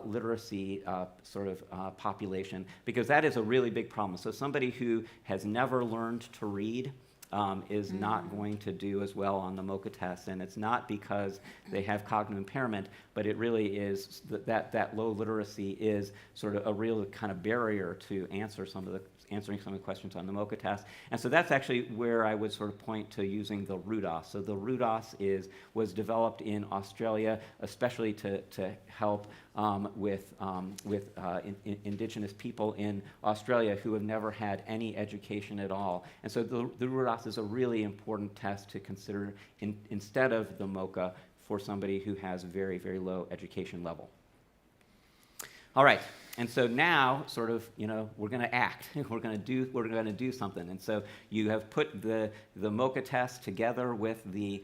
literacy population, because that is a really big problem. So somebody who has never learned to read is not going to do as well on the MOCA test, and it's not because they have cognitive impairment, but it really is that low literacy is sort of a real kind of barrier to answering some of the questions on the MOCA test. And so that's actually where I would sort of point to using the RUDOS. So the RUDOS was developed in Australia, especially to help with indigenous people in Australia who have never had any education at all. And so the RUDOS is a really important test to consider instead of the MOCA for somebody who has very, very low education level. All right, and so now, sort of, we're going to act. We're going to do something. And so you have put the MOCA test together with the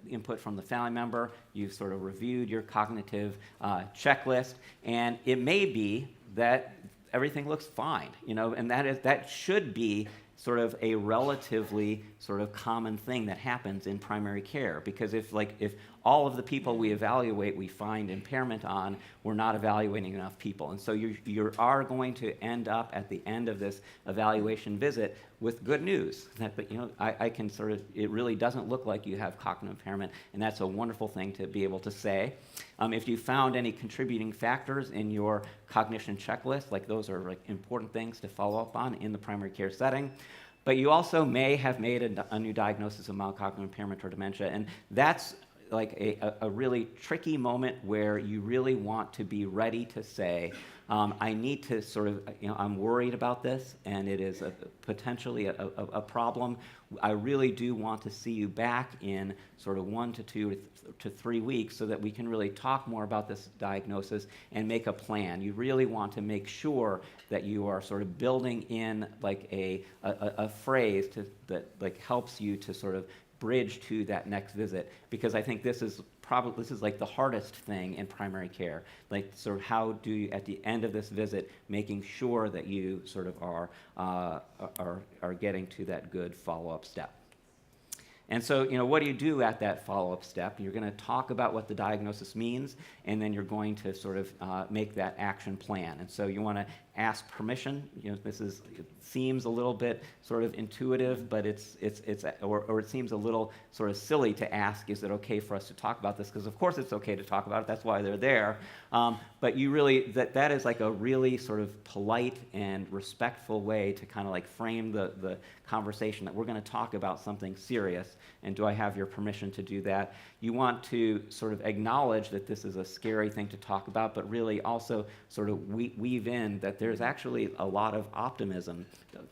input from the family member. You've sort of reviewed your cognitive checklist, and it may be that everything looks fine, and that should be sort of a relatively sort of common thing that happens in primary care, because if all of the people we evaluate we find impairment on, we're not evaluating enough people. And so you are going to end up at the end of this evaluation visit with good news that, I can sort of, it really doesn't look like you have cognitive impairment, and that's a wonderful thing to be able to say. If you found any contributing factors in your cognition checklist, those are important things to follow up on in the primary care setting. But you also may have made a new diagnosis of mild cognitive impairment or dementia, and that's a really tricky moment where you really want to be ready to say, I need to sort of, I'm worried about this, and it is potentially a problem. I really do want to see you back in sort of 1 to 2 to 3 weeks so that we can really talk more about this diagnosis and make a plan. You really want to make sure that you are sort of building in a phrase that helps you to sort of bridge to that next visit, because I think this is the hardest thing in primary care. Sort of how do you, at the end of this visit, making sure that you sort of are getting to that good follow-up step. And so, what do you do at that follow-up step? You're going to talk about what the diagnosis means, and then you're going to sort of make that action plan. And so you want to ask permission. It seems a little bit sort of intuitive, but it seems a little sort of silly to ask, is it okay for us to talk about this? Because of course it's okay to talk about it. That's why they're there. But you really, that is like a really sort of polite and respectful way to kind of like frame the conversation that we're going to talk about something serious, and do I have your permission to do that? You want to sort of acknowledge that this is a scary thing to talk about, but really also sort of weave in that there's actually a lot of optimism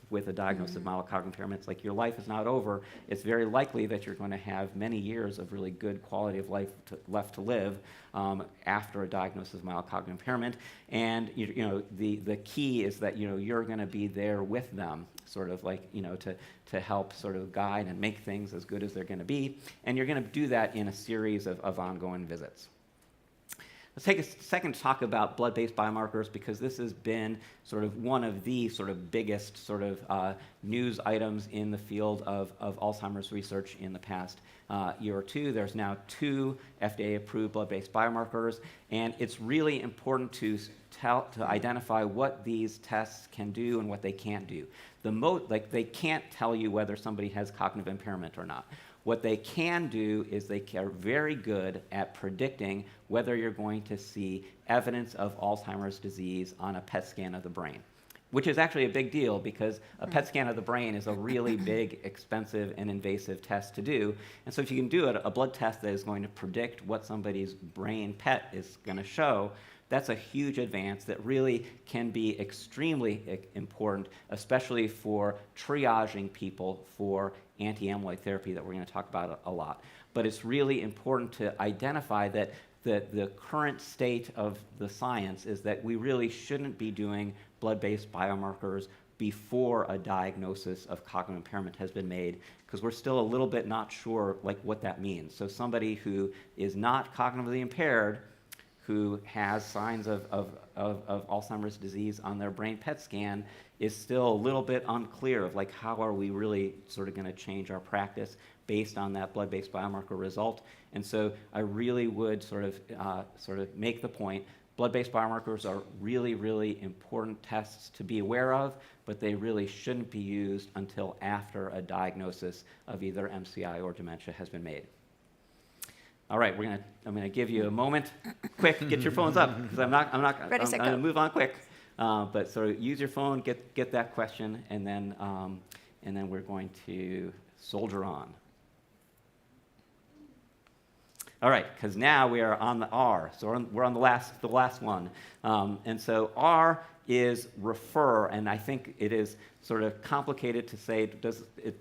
with a diagnosis of mild cognitive impairment. It's like your life is not over. It's very likely that you're going to have many years of really good quality of life left to live after a diagnosis of mild cognitive impairment. And the key is that you're going to be there with them, sort of like to help sort of guide and make things as good as they're going to be. And you're going to do that in a series of ongoing visits. Let's take a second to talk about blood-based biomarkers, because this has been sort of one of the sort of biggest sort of news items in the field of Alzheimer's research in the past year or two. There's now 2 FDA-approved blood-based biomarkers, and it's really important to identify what these tests can do and what they can't do. They can't tell you whether somebody has cognitive impairment or not. What they can do is they are very good at predicting whether you're going to see evidence of Alzheimer's disease on a PET scan of the brain, which is actually a big deal, because a PET scan of the brain is a really big, expensive, and invasive test to do. And so if you can do a blood test that is going to predict what somebody's brain PET is going to show, that's a huge advance that really can be extremely important, especially for triaging people for anti-amyloid therapy that we're going to talk about a lot. But it's really important to identify that the current state of the science is that we really shouldn't be doing blood-based biomarkers before a diagnosis of cognitive impairment has been made, because we're still a little bit not sure like what that means. So somebody who is not cognitively impaired, who has signs of Alzheimer's disease on their brain PET scan, is still a little bit unclear of like how are we really sort of going to change our practice based on that blood-based biomarker result. And so I really would sort of make the point, blood-based biomarkers are really, really important tests to be aware of, but they really shouldn't be used until after a diagnosis of either MCI or dementia has been made. All right, I'm gonna give you a moment. Quick, get your phones up, because I'm gonna move on quick. But so use your phone, get that question, and then we're going to soldier on. All right, because now we are on the R, so we're on the last one, and so R is refer, and I think it is sort of complicated to say,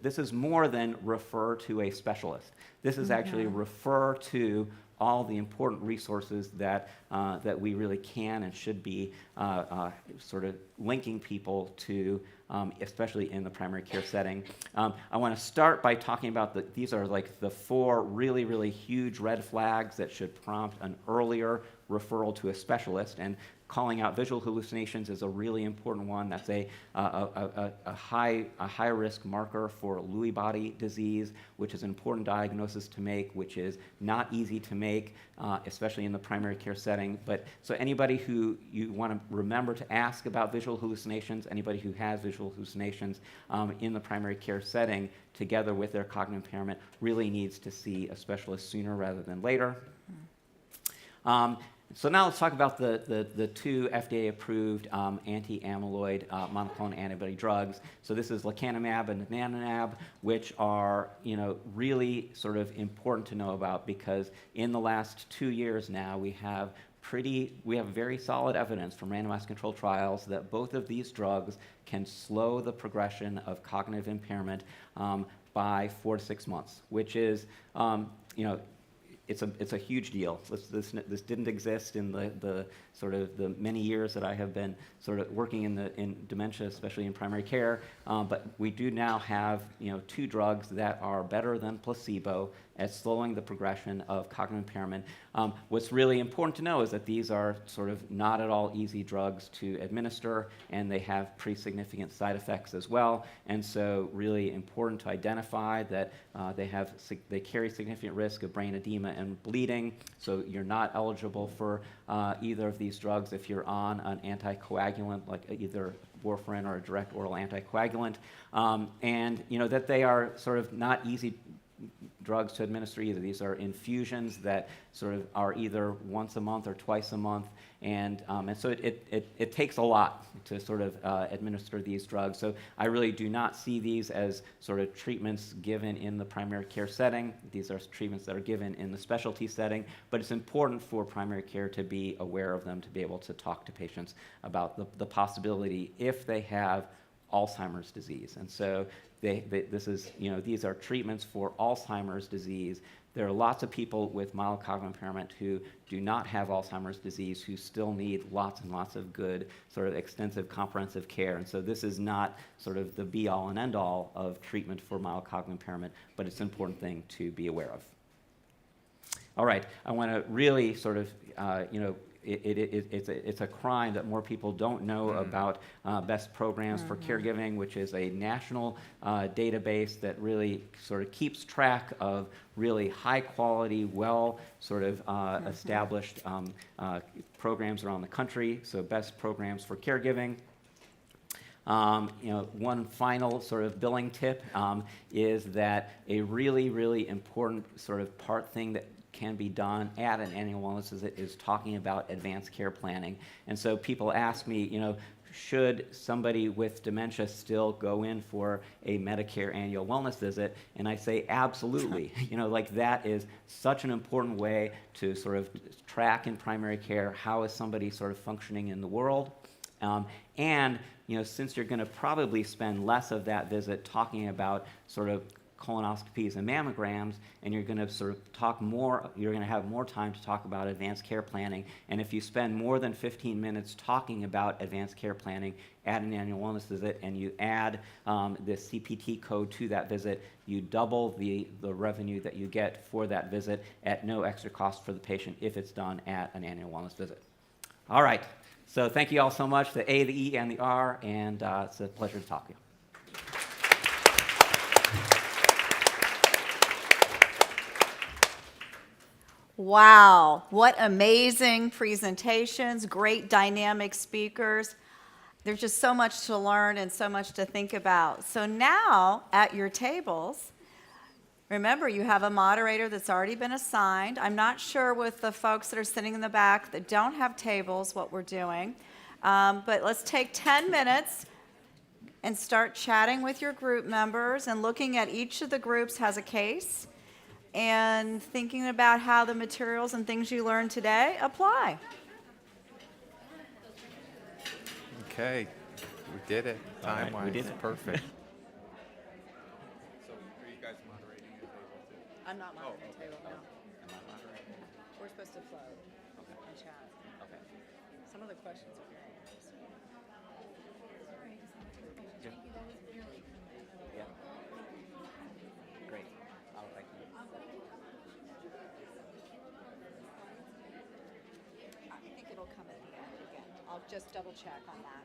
this is more than refer to a specialist. This is actually refer to all the important resources that we really can and should be sort of linking people to, especially in the primary care setting. I want to start by talking about these are like the 4 really, really huge red flags that should prompt an earlier referral to a specialist. And calling out visual hallucinations is a really important one. That's a high risk marker for Lewy body disease, which is an important diagnosis to make, which is not easy to make, especially in the primary care setting. But so anybody who you want to remember to ask about visual hallucinations, anybody who has visual hallucinations in the primary care setting, together with their cognitive impairment, really needs to see a specialist sooner rather than later. So now let's talk about the 2 FDA-approved anti-amyloid monoclonal antibody drugs. So this is lecanemab and donanemab, which are really sort of important to know about, because in the last 2 years now we have very solid evidence from randomized controlled trials that both of these drugs can slow the progression of cognitive impairment by 4 to 6 months, which is it's a huge deal. This didn't exist in the sort of the many years that I have been sort of working in dementia, especially in primary care. But we do now have 2 drugs that are better than placebo, at slowing the progression of cognitive impairment. What's really important to know is that these are sort of not at all easy drugs to administer, and they have pretty significant side effects as well. And so really important to identify that they carry significant risk of brain edema and bleeding. So you're not eligible for either of these drugs if you're on an anticoagulant, like either warfarin or a direct oral anticoagulant. And that they are sort of not easy drugs to administer either. These are infusions that sort of are either once a month or twice a month, and so it takes a lot to sort of administer these drugs. So I really do not see these as sort of treatments given in the primary care setting. These are treatments that are given in the specialty setting, but it's important for primary care to be aware of them, to be able to talk to patients about the possibility if they have Alzheimer's disease. And so these are treatments for Alzheimer's disease. There are lots of people with mild cognitive impairment who do not have Alzheimer's disease who still need lots and lots of good sort of extensive comprehensive care. And so this is not sort of the be-all and end-all of treatment for mild cognitive impairment, but it's an important thing to be aware of. All right, I want to really sort of, it's a crime that more people don't know about best programs for caregiving, which is a national database that really sort of keeps track of really high quality, well sort of established programs around the country. So best programs for caregiving. One final sort of billing tip is that a really, really important sort of thing that can be done at an annual wellness visit is talking about advanced care planning. And so people ask me, should somebody with dementia still go in for a Medicare annual wellness visit? And I say absolutely. That is such an important way to sort of track in primary care how is somebody sort of functioning in the world. And since you're going to probably spend less of that visit talking about sort of colonoscopies and mammograms, and you're going to sort of you're going to have more time to talk about advanced care planning. And if you spend more than 15 minutes talking about advanced care planning at an annual wellness visit, and you add this CPT code to that visit, you double the revenue that you get for that visit at no extra cost for the patient if it's done at an annual wellness visit. All right, so thank you all so much, the A, the E, and the R, and it's a pleasure to talk to you. Wow, what amazing presentations, great dynamic speakers. There's just so much to learn and so much to think about. So now at your tables, remember you have a moderator that's already been assigned. I'm not sure with the folks that are sitting in the back that don't have tables what we're doing, but let's take 10 minutes and start chatting with your group members and looking at each of the groups has a case, and thinking about how the materials and things you learned today apply. Okay, we did it. Time-wise, All right, we did it. Perfect. So, are you guys moderating the table too? I'm not moderating the table, no. Am I moderating? We're supposed to float and chat. Okay. Some of the questions are very interesting. Yeah. Great. Oh, thank you. I think it'll come at the end again. I'll just double check on that.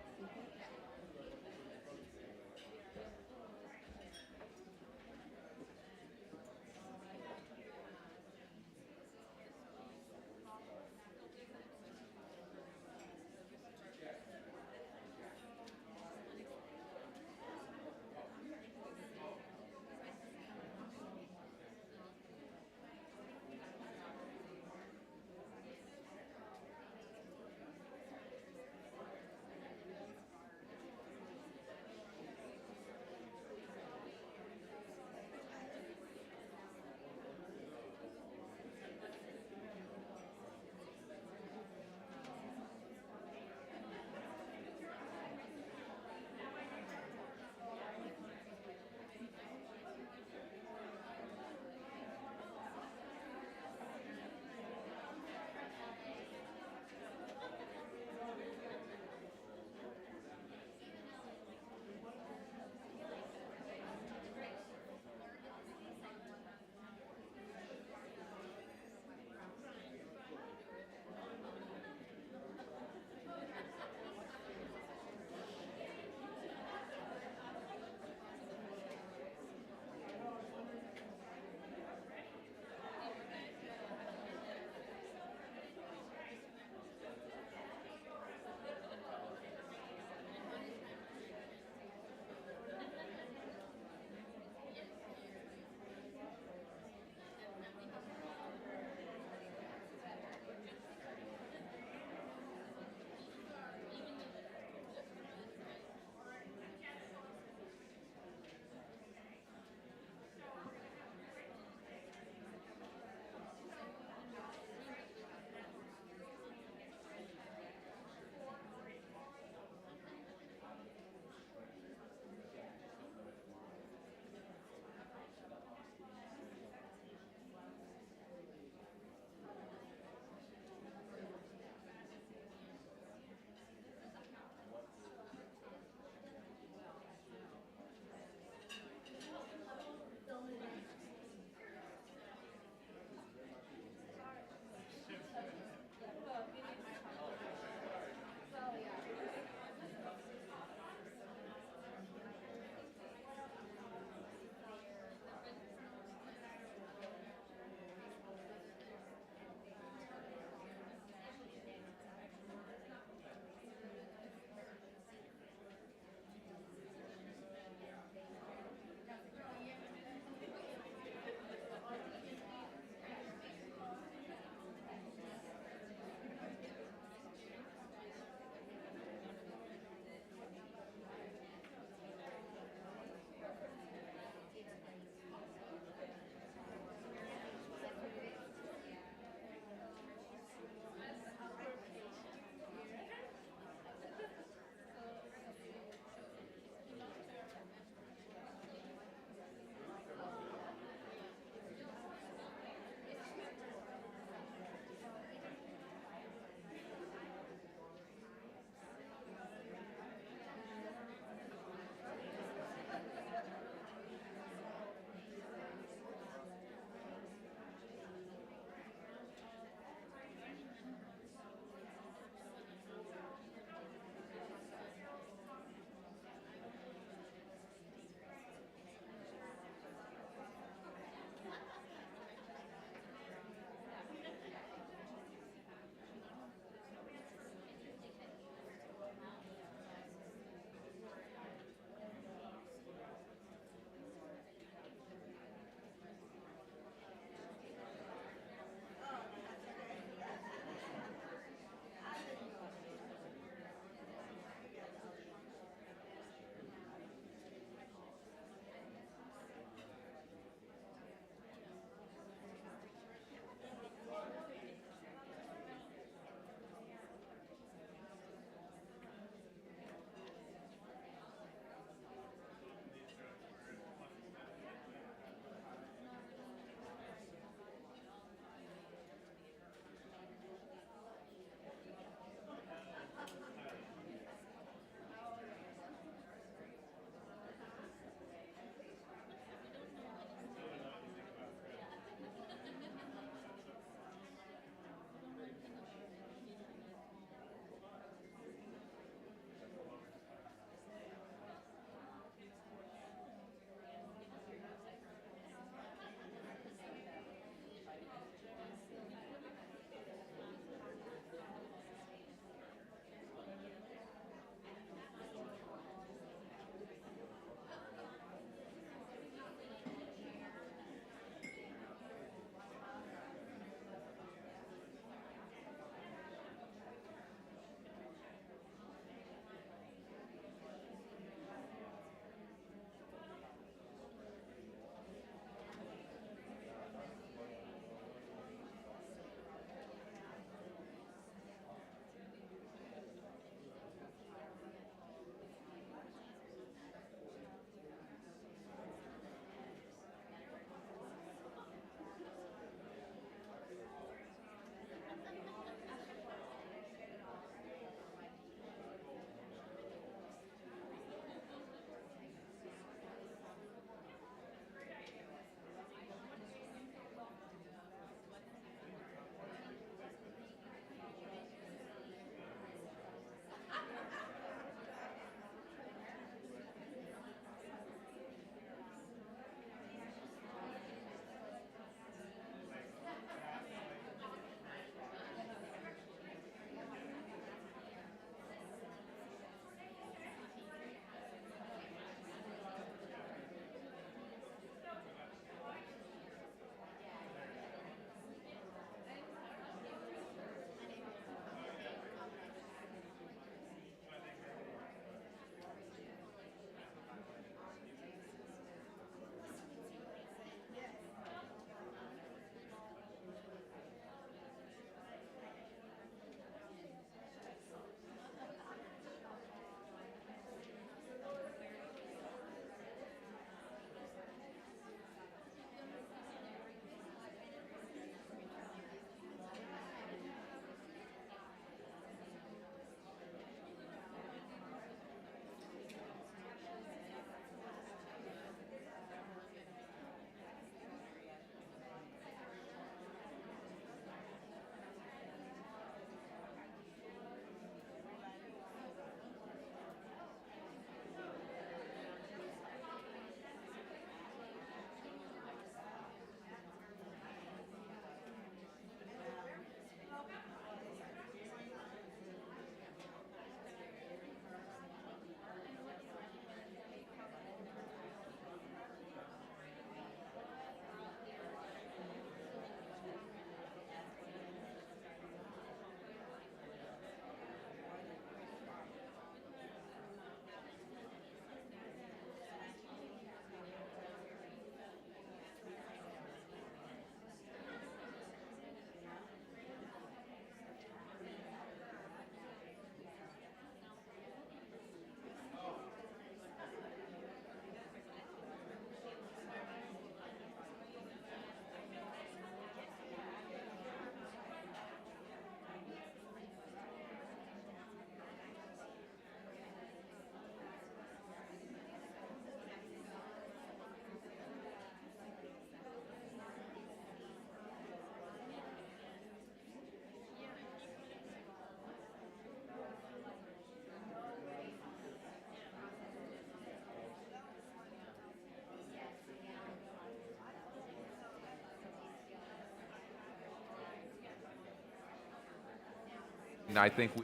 And I think we.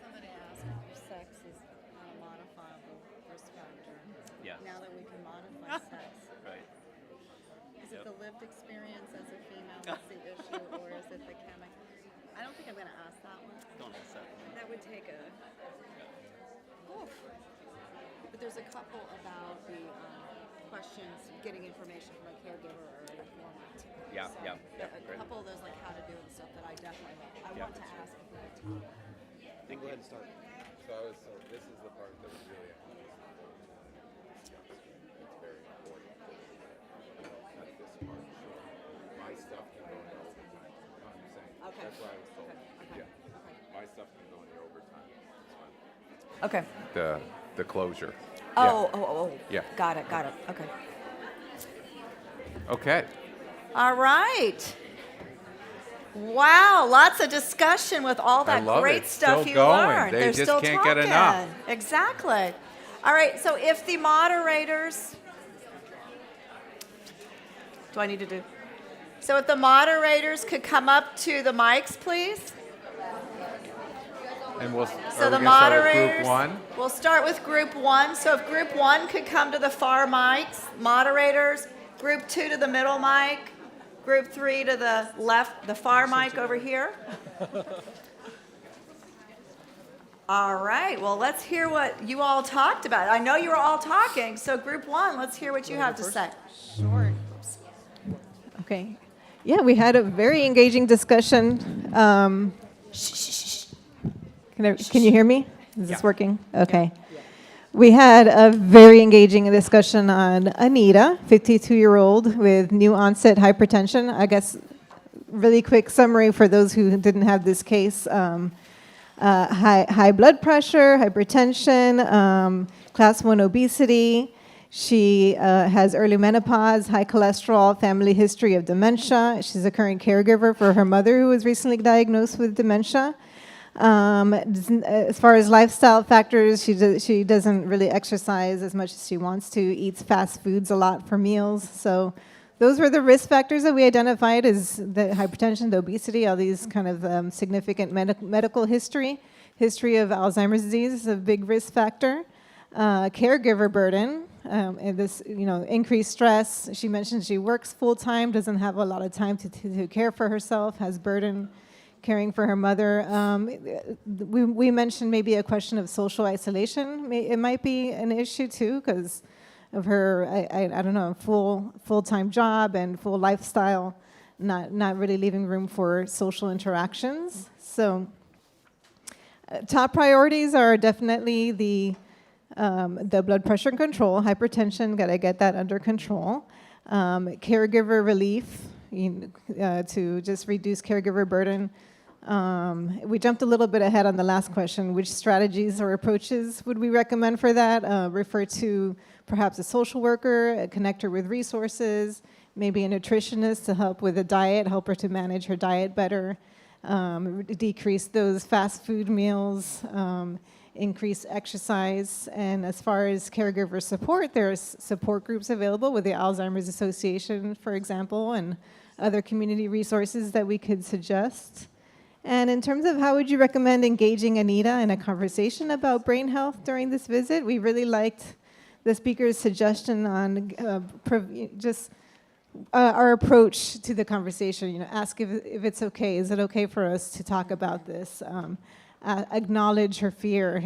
Somebody asked if sex is a modifiable risk factor. Yeah. Now that we can modify sex. Right. Is it the lived experience as a female that's the issue, or is it the chemical? I don't think I'm going to ask that one. Don't ask that. That would take a. Oof. But there's a couple about the questions, getting information from a caregiver or an informant. Yeah, So yeah, there yeah, are great. a couple of those, like how to do it and stuff, that I definitely Yeah. want to ask if we have time. Go ahead and start. So this is the part that was really important. It's very important. Not this part. My stuff can go into overtime. You know what I'm saying? Okay. That's what I was told. Okay. Yeah. My stuff can go into overtime. It's fine. Okay. The closure. Oh. Yeah. Got it. Okay. Okay. All right. Wow, lots of discussion with all that love great it. stuff Still you going. learned. They They're just still can't get talking. enough. Exactly. All right, so if the moderators, do I need to do? So if the moderators could come up to the mics, please. And we'll. So the Start with moderators, group one. we'll start with group one. So if group one could come to the far mics, moderators, group two to the middle mic, group three to the left, the far mic over here. All right, well, let's hear what you all talked about. I know you were all talking, so group one, let's hear what you have to say. Sure. Okay. Yeah, we had a very engaging discussion. Can you hear me? Is this working? Okay. We had a very engaging discussion on Anita, 52-year-old with new onset hypertension. I guess really quick summary for those who didn't have this case. High blood pressure, hypertension, class 1 obesity. She has early menopause, high cholesterol, family history of dementia. She's a current caregiver for her mother who was recently diagnosed with dementia. As far as lifestyle factors, she doesn't really exercise as much as she wants to, eats fast foods a lot for meals. So those were the risk factors that we identified, as the hypertension, the obesity, all these kind of significant medical history. History of Alzheimer's disease is a big risk factor. Caregiver burden, and this, increased stress. She mentioned she works full time, doesn't have a lot of time to care for herself, has burden caring for her mother. We mentioned maybe a question of social isolation. It might be an issue too, because of her, I don't know, full-time job and full lifestyle, not really leaving room for social interactions. So top priorities are definitely the blood pressure control, hypertension, got to get that under control. Caregiver relief, to just reduce caregiver burden. We jumped a little bit ahead on the last question. Which strategies or approaches would we recommend for that? Refer to perhaps a social worker, a connector with resources, maybe a nutritionist to help with a diet, help her to manage her diet better, decrease those fast food meals, increase exercise. And as far as caregiver support, there's support groups available with the Alzheimer's Association, for example, and other community resources that we could suggest. And in terms of how would you recommend engaging Anita in a conversation about brain health during this visit, we really liked the speaker's suggestion on our approach to the conversation. Ask if it's okay. Is it okay for us to talk about this? Acknowledge her fear.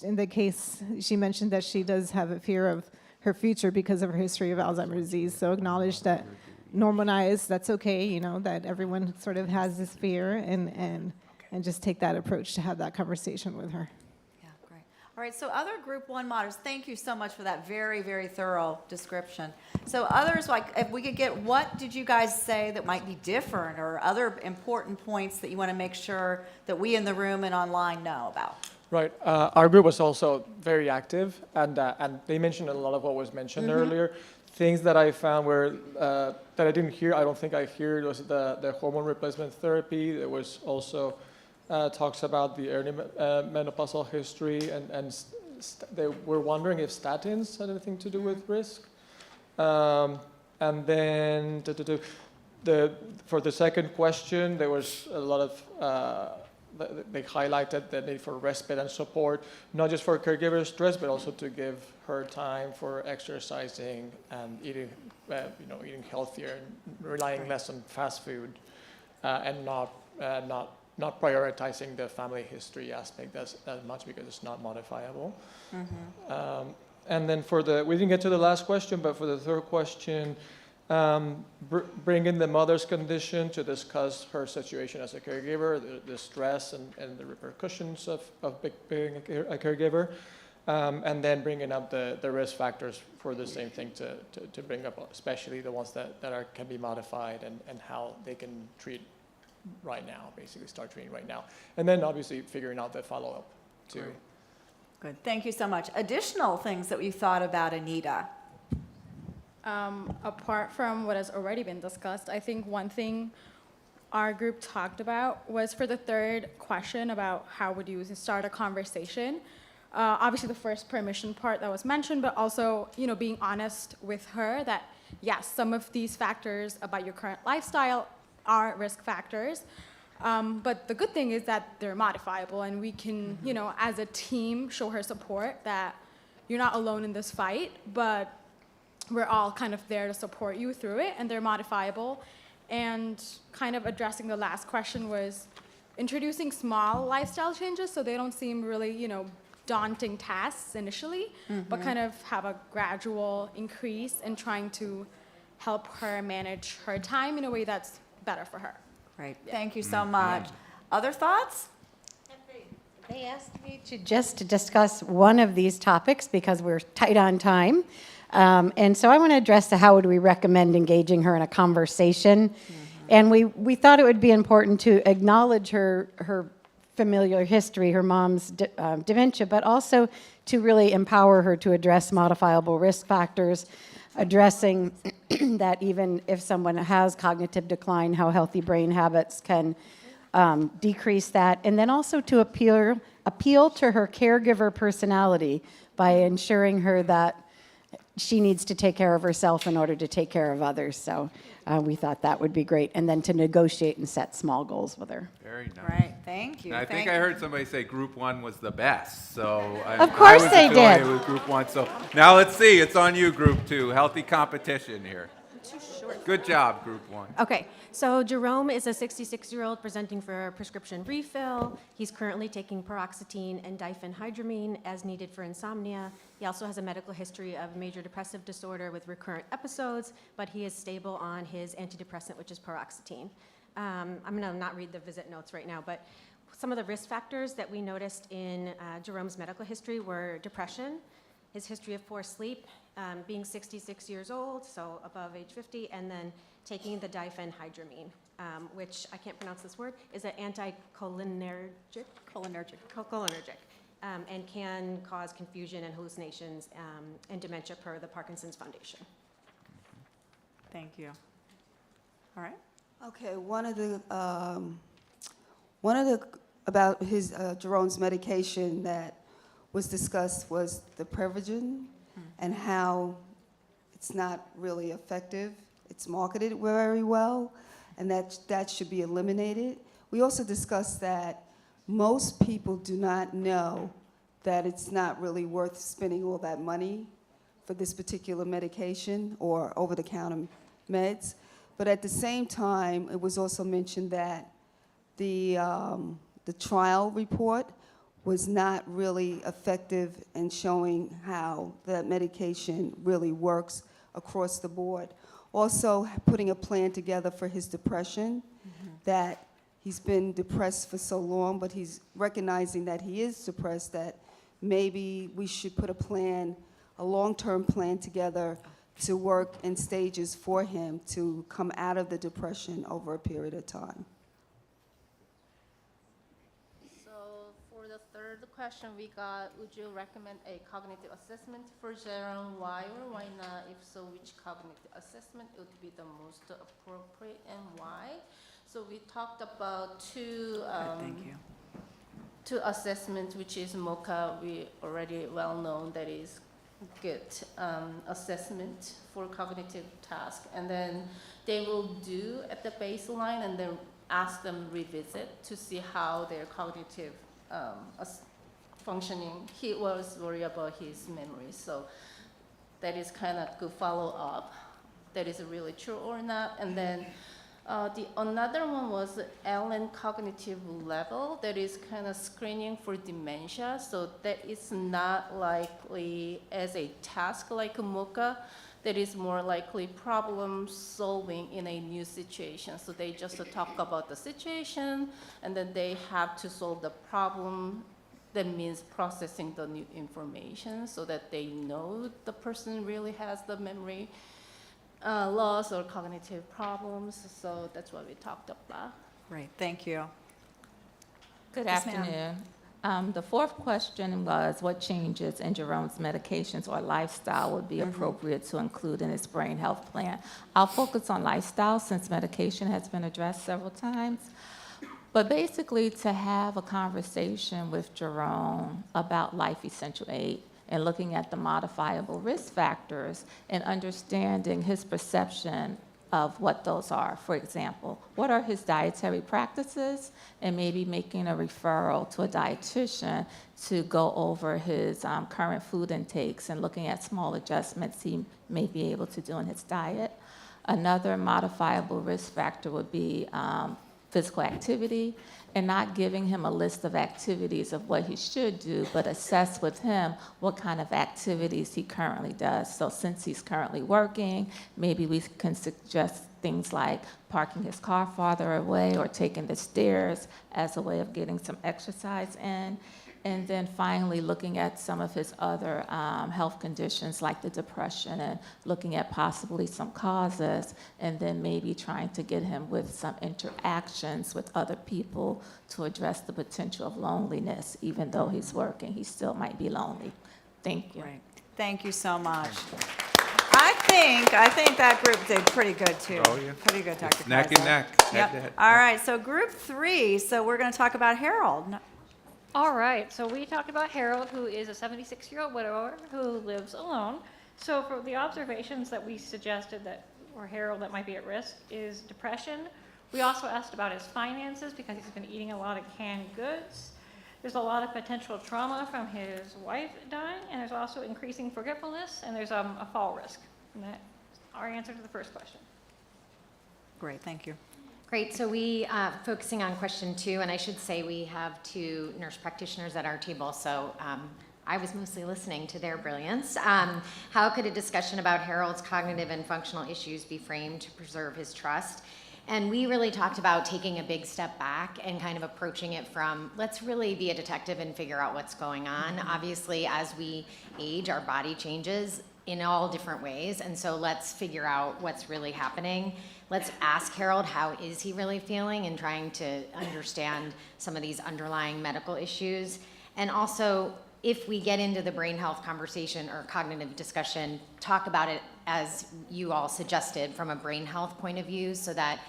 In the case, she mentioned that she does have a fear of her future because of her history of Alzheimer's disease. So acknowledge that, normalize, that's okay, that everyone sort of has this fear, and just take that approach to have that conversation with her. Yeah, great. All right, so other Group 1 monitors, thank you so much for that very, very thorough description. So others, like, if we could get, what did you guys say that might be different, or other important points that you want to make sure that we in the room and online know about? Right. Our group was also very active, and they mentioned a lot of what was mentioned earlier. Things that I found were that I didn't hear. I don't think I heard was the hormone replacement therapy. There was also talks about the early menopausal history, and they were wondering if statins had anything to do with risk. And then for the second question, there was a lot of they highlighted the need for respite and support, not just for caregiver stress, but also to give her time for exercising and eating, eating healthier, and relying less on fast food, and not prioritizing the family history aspect as much because it's not modifiable. And then we didn't get to the last question, but for the third question, bring in the mother's condition to discuss her situation as a caregiver, the stress and the repercussions of being a caregiver, and then bringing up the risk factors for the same thing to bring up, especially the ones that can be modified and how they can treat right now, basically start treating right now. And then obviously figuring out the follow-up too. Good, thank you so much. Additional things that you thought about Anita? Apart from what has already been discussed, I think one thing our group talked about was for the third question about how would you start a conversation. Obviously the first permission part that was mentioned, but also, being honest with her that yes, some of these factors about your current lifestyle are risk factors. But the good thing is that they're modifiable, and we can, as a team, show her support that you're not alone in this fight, but we're all kind of there to support you through it, and they're modifiable. And kind of addressing the last question was introducing small lifestyle changes so they don't seem really, daunting tasks initially, but kind of have a gradual increase in trying to help her manage her time in a way that's better for her. Great, thank you so much. Other thoughts? They asked me to discuss one of these topics because we're tight on time. And so I want to address how would we recommend engaging her in a conversation. And we thought it would be important to acknowledge her familiar history, her mom's dementia, but also to really empower her to address modifiable risk factors, addressing that even if someone has cognitive decline, how healthy brain habits can decrease that, and then also to appeal to her caregiver personality by ensuring her that she needs to take care of herself in order to take care of others. So we thought that would be great, and then to negotiate and set small goals with her. Very nice. Right, thank you. And I think thank I you. heard somebody say Group 1 was the best, so Of course I was they affiliated did. with Group 1. So now let's see, it's on you, Group 2. Healthy competition here. Good job, Group 1. Okay, so Jerome is a 66-year-old presenting for a prescription refill. He's currently taking paroxetine and diphenhydramine as needed for insomnia. He also has a medical history of major depressive disorder with recurrent episodes, but he is stable on his antidepressant, which is paroxetine. I'm going to not read the visit notes right now, but some of the risk factors that we noticed in Jerome's medical history were depression, his history of poor sleep, being 66 years old, so above age 50, and then taking the diphenhydramine, which I can't pronounce this word, is an anticholinergic, and can cause confusion and hallucinations and dementia per the Parkinson's Foundation. Thank you. All right. Okay, one of the about his Jerome's medication that was discussed was the Prevagen and how it's not really effective. It's marketed very well, and that should be eliminated. We also discussed that most people do not know that it's not really worth spending all that money for this particular medication or over-the-counter meds. But at the same time, it was also mentioned that the trial report was not really effective in showing how that medication really works across the board. Also, putting a plan together for his depression, that he's been depressed for so long, but he's recognizing that he is depressed, that maybe we should put a plan, a long-term plan together to work in stages for him to come out of the depression over a period of time. So for the third question we got, would you recommend a cognitive assessment for Jerome? Why or why not? If so, which cognitive assessment would be the most appropriate and why? So we talked about two assessments, which is MOCA. We already well known that is good assessment for cognitive task, and then they will do at the baseline and then ask them revisit to see how their cognitive functioning. He was worried about his memory, so that is kind of good follow up. That is really true or not, and then. The another one was Allen cognitive level, that is kind of screening for dementia. So that is not likely as a task like MOCA. That is more likely problem solving in a new situation. So they just talk about the situation and then they have to solve the problem. That means processing the new information so that they know the person really has the memory loss or cognitive problems, so that's what we talked about. Great, thank you. Good Yes, ma'am. afternoon. The fourth question was what changes in Jerome's medications or lifestyle would be appropriate to include in his brain health plan. I'll focus on lifestyle since medication has been addressed several times. But basically to have a conversation with Jerome about life essential aid and looking at the modifiable risk factors and understanding his perception of what those are. For example, what are his dietary practices, and maybe making a referral to a dietitian to go over his current food intakes and looking at small adjustments he may be able to do in his diet. Another modifiable risk factor would be physical activity, and not giving him a list of activities of what he should do, but assess with him what kind of activities he currently does. So since he's currently working, maybe we can suggest things like parking his car farther away or taking the stairs as a way of getting some exercise in. And then finally, looking at some of his other health conditions like the depression and looking at possibly some causes, and then maybe trying to get him with some interactions with other people to address the potential of loneliness. Even though he's working, he still might be lonely. Thank you. Great, thank you so much. I think that group did pretty good too. Oh, yeah. Pretty good, Dr. It's neck and Kaiser. neck, head Yep. to head. All right, so group 3, so we're gonna talk about Harold. All right, so we talked about Harold, who is a 76-year-old widower who lives alone. So for the observations that we suggested that, or Harold that might be at risk, is depression. We also asked about his finances because he's been eating a lot of canned goods. There's a lot of potential trauma from his wife dying, and there's also increasing forgetfulness, and there's a fall risk. And that's our answer to the first question. Great, thank you. Great, so we focusing on question 2, and I should say we have 2 nurse practitioners at our table, so I was mostly listening to their brilliance. How could a discussion about Harold's cognitive and functional issues be framed to preserve his trust? And we really talked about taking a big step back and kind of approaching it from, let's really be a detective and figure out what's going on. Obviously, as we age, our body changes in all different ways, and so let's figure out what's really happening. Let's ask Harold how is he really feeling and trying to understand some of these underlying medical issues. And also, if we get into the brain health conversation or cognitive discussion, talk about it as you all suggested from a brain health point of view so that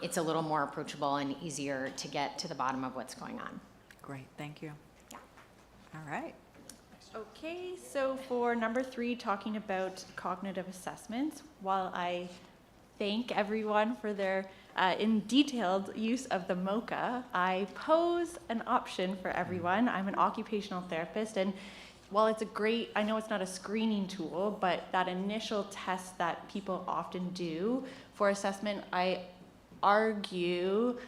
it's a little more approachable and easier to get to the bottom of what's going on. Great, thank you. All right. Okay, so for number 3, talking about cognitive assessments, while I thank everyone for their in detailed use of the MOCA, I pose an option for everyone. I'm an occupational therapist, and while it's a great, I know it's not a screening tool, but that initial test that people often do for assessment, I argue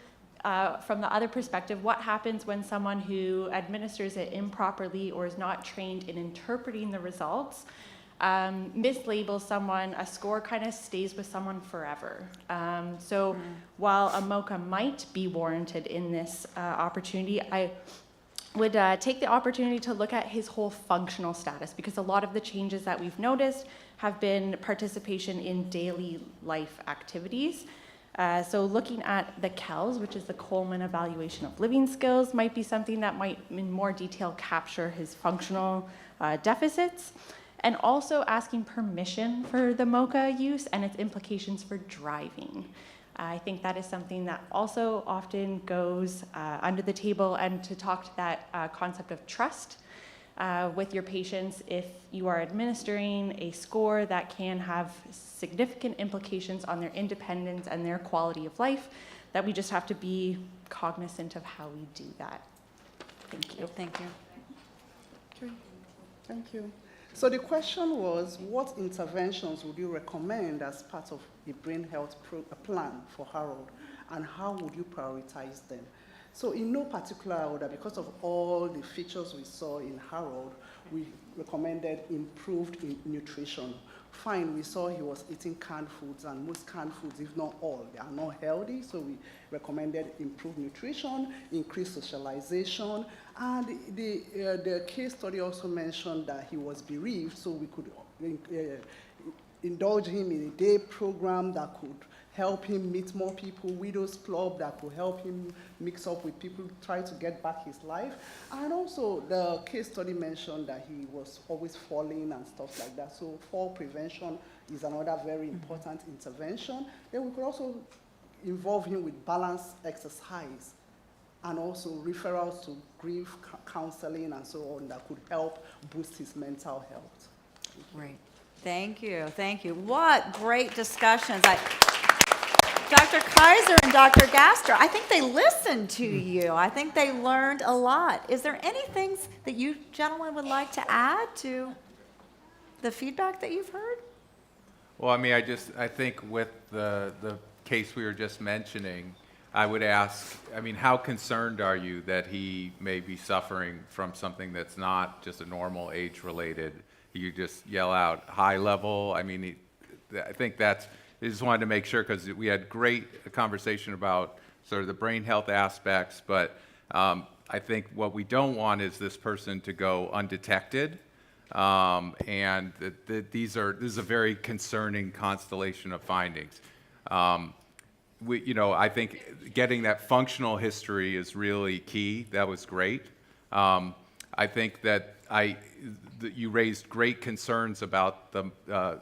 from the other perspective, what happens when someone who administers it improperly or is not trained in interpreting the results mislabels someone, a score kind of stays with someone forever. While a MOCA might be warranted in this opportunity, would take the opportunity to look at his whole functional status, because a lot of the changes that we've noticed have been participation in daily life activities. So looking at the CELS, which is the Coleman Evaluation of Living Skills, might be something that might in more detail capture his functional deficits, and also asking permission for the MOCA use and its implications for driving. I think that is something that also often goes under the table, and to talk to that concept of trust with your patients if you are administering a score that can have significant implications on their independence and their quality of life, that we just have to be cognizant of how we do that. Thank you. Thank you. Okay, thank you. So the question was, what interventions would you recommend as part of a brain health plan for Harold, and how would you prioritize them? So in no particular order, because of all the features we saw in Harold, we recommended improved nutrition. Fine, we saw he was eating canned foods, and most canned foods, if not all, they are not healthy, so we recommended improved nutrition, increased socialization, and the case study also mentioned that he was bereaved, so we could indulge him in a day program that could help him meet more people, Widows Club that could help him mix up with people, try to get back his life. And also the case study mentioned that he was always falling and stuff like that. So fall prevention is another very important intervention. Then we could also involve him with balanced exercise and also referrals to grief counseling and so on that could help boost his mental health. Great. Thank you. Thank you. What great discussions. Dr. Kaiser and Dr. Gaster, I think they listened to you. I think they learned a lot. Is there any things that you gentlemen would like to add to the feedback that you've heard? Well, I mean, I think with the case we were just mentioning, I would ask, I mean, how concerned are you that he may be suffering from something that's not just a normal age-related? You just yell out high level. I mean, I think that's, I just wanted to make sure, because we had great conversation about sort of the brain health aspects, but I think what we don't want is this person to go undetected. And this is a very concerning constellation of findings. I think getting that functional history is really key. That was great. I think that you raised great concerns about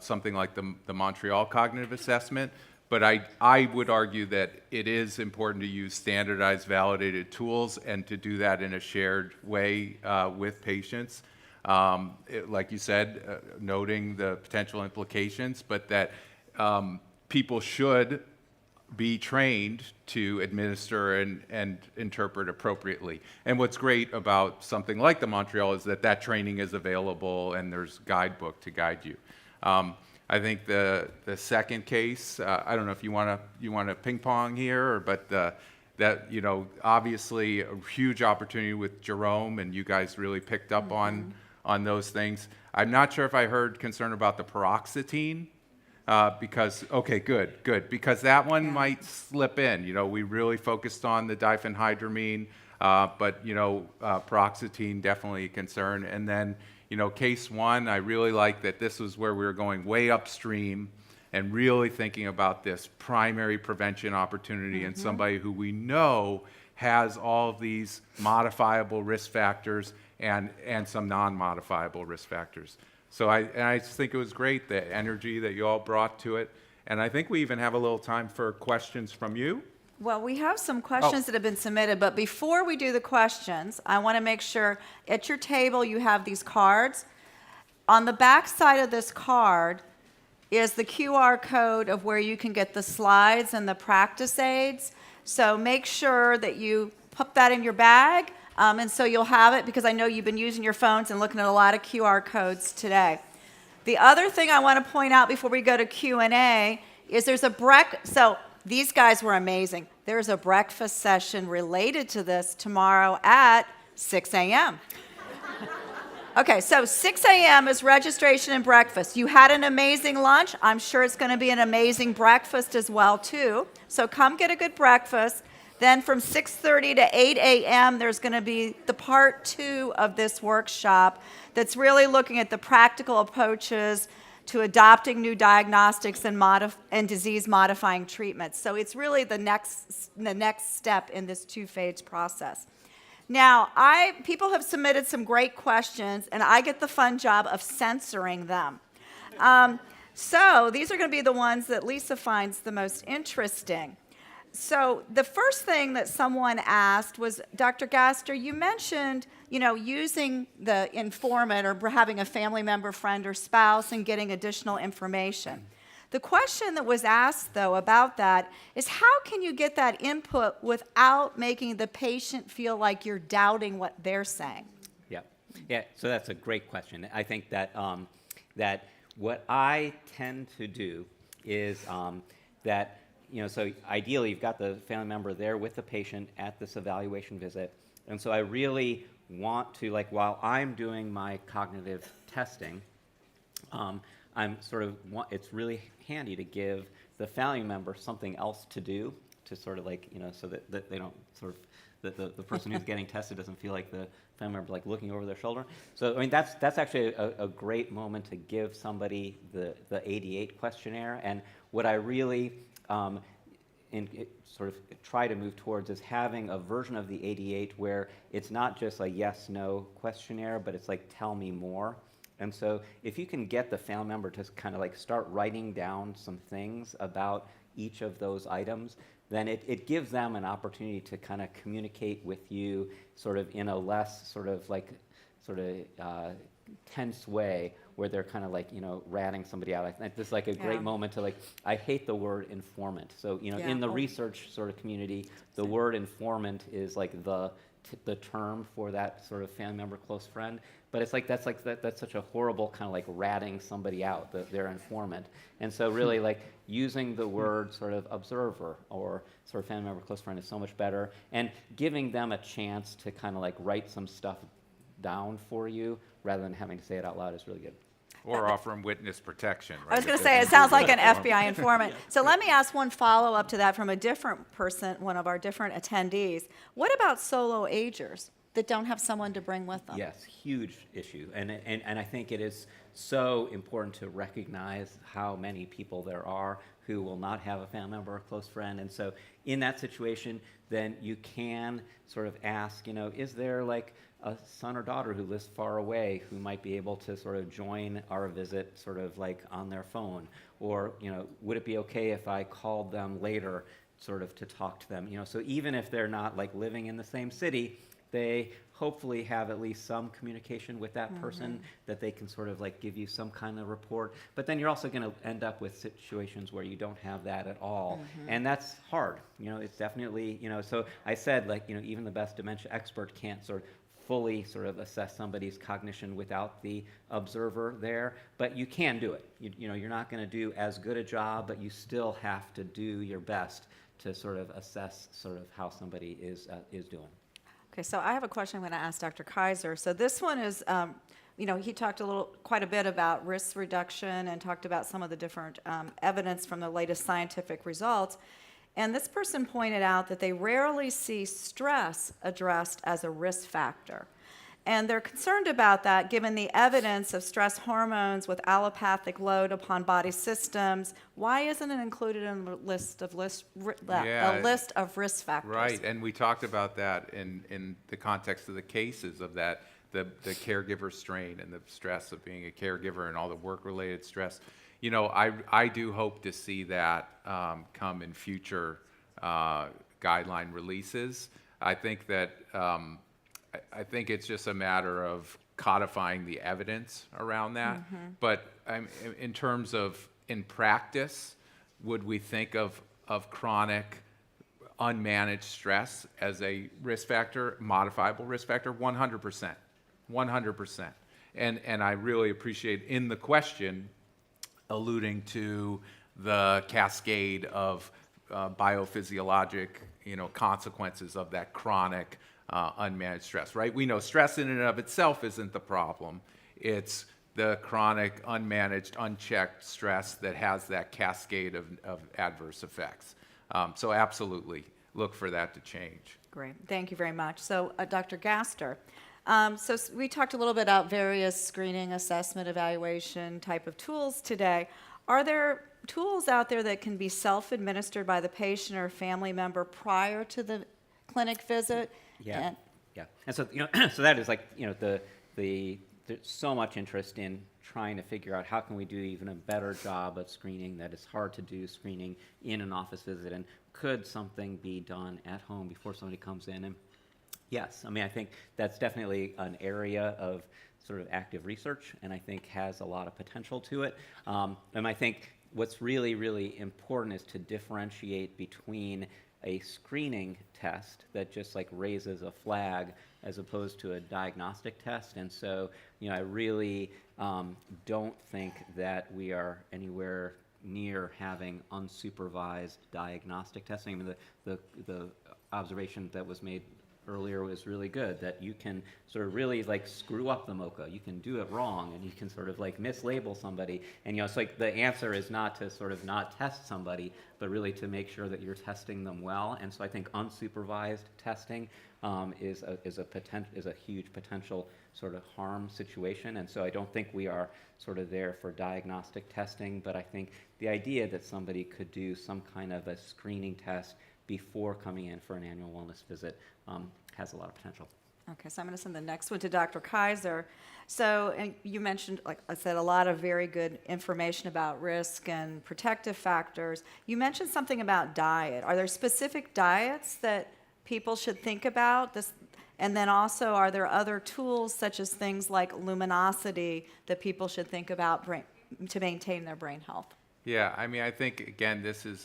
something like the Montreal Cognitive Assessment, but I would argue that it is important to use standardized, validated tools and to do that in a shared way with patients. Like you said, noting the potential implications, but that people should be trained to administer and interpret appropriately. And what's great about something like the Montreal is that training is available and there's a guidebook to guide you. I think the second case, I don't know if you want to ping pong here, but that obviously a huge opportunity with Jerome, and you guys really picked up on those things. I'm not sure if I heard concern about the paroxetine. Because, okay, good, because that one might slip in. We really focused on the diphenhydramine, but, paroxetine definitely a concern. And then, case one, I really like that this was where we were going way upstream and really thinking about this primary prevention opportunity in somebody who we know has all of these modifiable risk factors and some non-modifiable risk factors. So I just think it was great, the energy that you all brought to it. And I think we even have a little time for questions from you. Well, we have some questions that have been submitted, but before we do the questions, I want to make sure at your table you have these cards. On the back side of this card is the QR code of where you can get the slides and the practice aids. So make sure that you put that in your bag. And so you'll have it, because I know you've been using your phones and looking at a lot of QR codes today. The other thing I want to point out before we go to Q&A is there's a breakfast. So these guys were amazing. There's a breakfast session related to this tomorrow at 6 a.m. Okay, so 6 a.m. is registration and breakfast. You had an amazing lunch. I'm sure it's going to be an amazing breakfast as well, too. So come get a good breakfast. Then from 6:30 to 8 a.m., there's going to be the part 2 of this workshop that's really looking at the practical approaches to adopting new diagnostics and disease-modifying treatments. So it's really the next step in this two-phase process. Now, people have submitted some great questions, and I get the fun job of censoring them. So these are going to be the ones that Lisa finds the most interesting. So the first thing that someone asked was, Dr. Gaster, you mentioned, using the informant or having a family member, friend, or spouse and getting additional information. The question that was asked, though, about that is how can you get that input without making the patient feel like you're doubting what they're saying? Yeah. So that's a great question. I think that that what I tend to do is that, so ideally you've got the family member there with the patient at this evaluation visit. And so I really want to, while I'm doing my cognitive testing, it's really handy to give the family member something else to do to sort of so that they don't sort of, that the person who's getting tested doesn't feel like the family member looking over their shoulder. So I mean that's actually a great moment to give somebody the 88 questionnaire. And what I really sort of try to move towards is having a version of the 88 where it's not just a yes/no questionnaire, but it's tell me more. And so if you can get the family member to kind of start writing down some things about each of those items, then it gives them an opportunity to kind of communicate with you sort of in a less tense way where they're kind of ratting somebody out. I think this is a great moment to I hate the word informant. So in the research sort of community, the word informant is the term for that sort of family member, close friend. But it's that's such a horrible kind of ratting somebody out, their informant. And so really using the word sort of observer or sort of family member, close friend is so much better. And giving them a chance to kind of write some stuff down for you rather than having to say it out loud is really good. Or offer them witness protection. Right? I was going to say, it sounds like an FBI informant. So let me ask one follow-up to that from a different person, one of our different attendees. What about solo agers that don't have someone to bring with them? Yes, huge issue. And I think it is so important to recognize how many people there are who will not have a family member or close friend. And so in that situation, then you can sort of ask, is there a son or daughter who lives far away who might be able to sort of join our visit sort of on their phone? Or, would it be okay if I called them later sort of to talk to them? So even if they're not living in the same city, they hopefully have at least some communication with that person that they can sort of give you some kind of report. But then you're also going to end up with situations where you don't have that at all. And that's hard. It's definitely, so I said even the best dementia expert can't sort of fully sort of assess somebody's cognition without the observer there, but you can do it. You're not going to do as good a job, but you still have to do your best to sort of assess sort of how somebody is doing. Okay, so I have a question I'm going to ask Dr. Kaiser. So this one is, he talked quite a bit about risk reduction and talked about some of the different evidence from the latest scientific results. And this person pointed out that they rarely see stress addressed as a risk factor. And they're concerned about that given the evidence of stress hormones with allopathic load upon body systems. Why isn't it included in the list of risk factors? Right, and we talked about that in the context of the cases of that, the caregiver strain and the stress of being a caregiver and all the work-related stress. I do hope to see that come in future guideline releases. I think that I think it's just a matter of codifying the evidence around that. But in terms of in practice, would we think of chronic unmanaged stress as a risk factor, modifiable risk factor? 100%, 100%. And I really appreciate in the question alluding to the cascade of biophysiologic, consequences of that chronic unmanaged stress, right? We know stress in and of itself isn't the problem. It's the chronic, unmanaged, unchecked stress that has that cascade of adverse effects. So absolutely, look for that to change. Great, thank you very much. So, Dr. Gaster, we talked a little bit about various screening, assessment, evaluation type of tools today. Are there tools out there that can be self-administered by the patient or family member prior to the clinic visit? Yeah, And- yeah. And so, so that is like, there's so much interest in trying to figure out how can we do even a better job of screening that is hard to do screening in an office visit, and could something be done at home before somebody comes in? And yes, I mean, I think that's definitely an area of sort of active research, and I think has a lot of potential to it. And I think what's really, really important is to differentiate between a screening test that just like raises a flag as opposed to a diagnostic test. And so, I really don't think that we are anywhere near having unsupervised diagnostic testing. I mean, the observation that was made earlier was really good, that you can sort of really like screw up the MOCA. You can do it wrong, and you can sort of like mislabel somebody. And it's like the answer is not to sort of not test somebody, but really to make sure that you're testing them well. And so I think unsupervised testing is a huge potential sort of harm situation. And so I don't think we are sort of there for diagnostic testing, but I think the idea that somebody could do some kind of a screening test before coming in for an annual wellness visit has a lot of potential. Okay, so I'm going to send the next one to Dr. Kaiser. So, and you mentioned, like I said, a lot of very good information about risk and protective factors. You mentioned something about diet. Are there specific diets that people should think about? And then also, are there other tools such as things like luminosity that people should think about to maintain their brain health? Yeah, I mean, I think, again, this is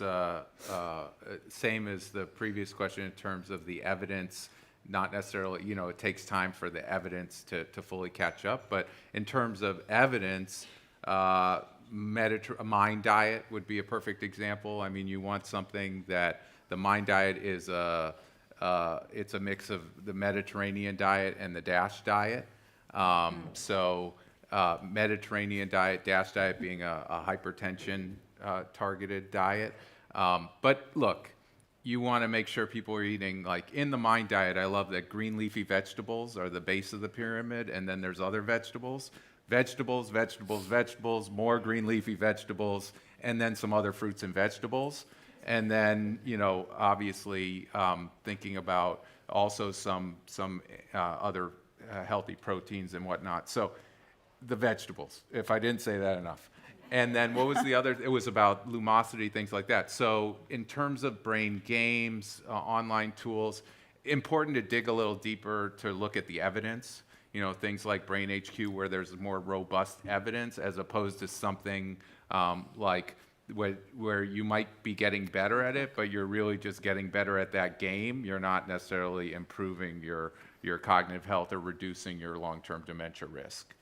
same as the previous question in terms of the evidence. Not necessarily, it takes time for the evidence to fully catch up. But in terms of evidence, a mind diet would be a perfect example. I mean, you want something that the mind diet is it's a mix of the Mediterranean diet and the DASH diet. Mediterranean diet, DASH diet being a hypertension targeted diet. But look, you want to make sure people are eating, like in the mind diet, I love that green leafy vegetables are the base of the pyramid, and then there's other vegetables. Vegetables, vegetables, vegetables, more green leafy vegetables, and then some other fruits and vegetables. And then, obviously thinking about also some other healthy proteins and whatnot. So the vegetables, if I didn't say that enough. And then what was the other? It was about lumosity, things like that. So in terms of brain games, online tools, important to dig a little deeper to look at the evidence. Things like Brain HQ where there's more robust evidence as opposed to something like where you might be getting better at it, but you're really just getting better at that game. You're not necessarily improving your cognitive health or reducing your long-term dementia risk.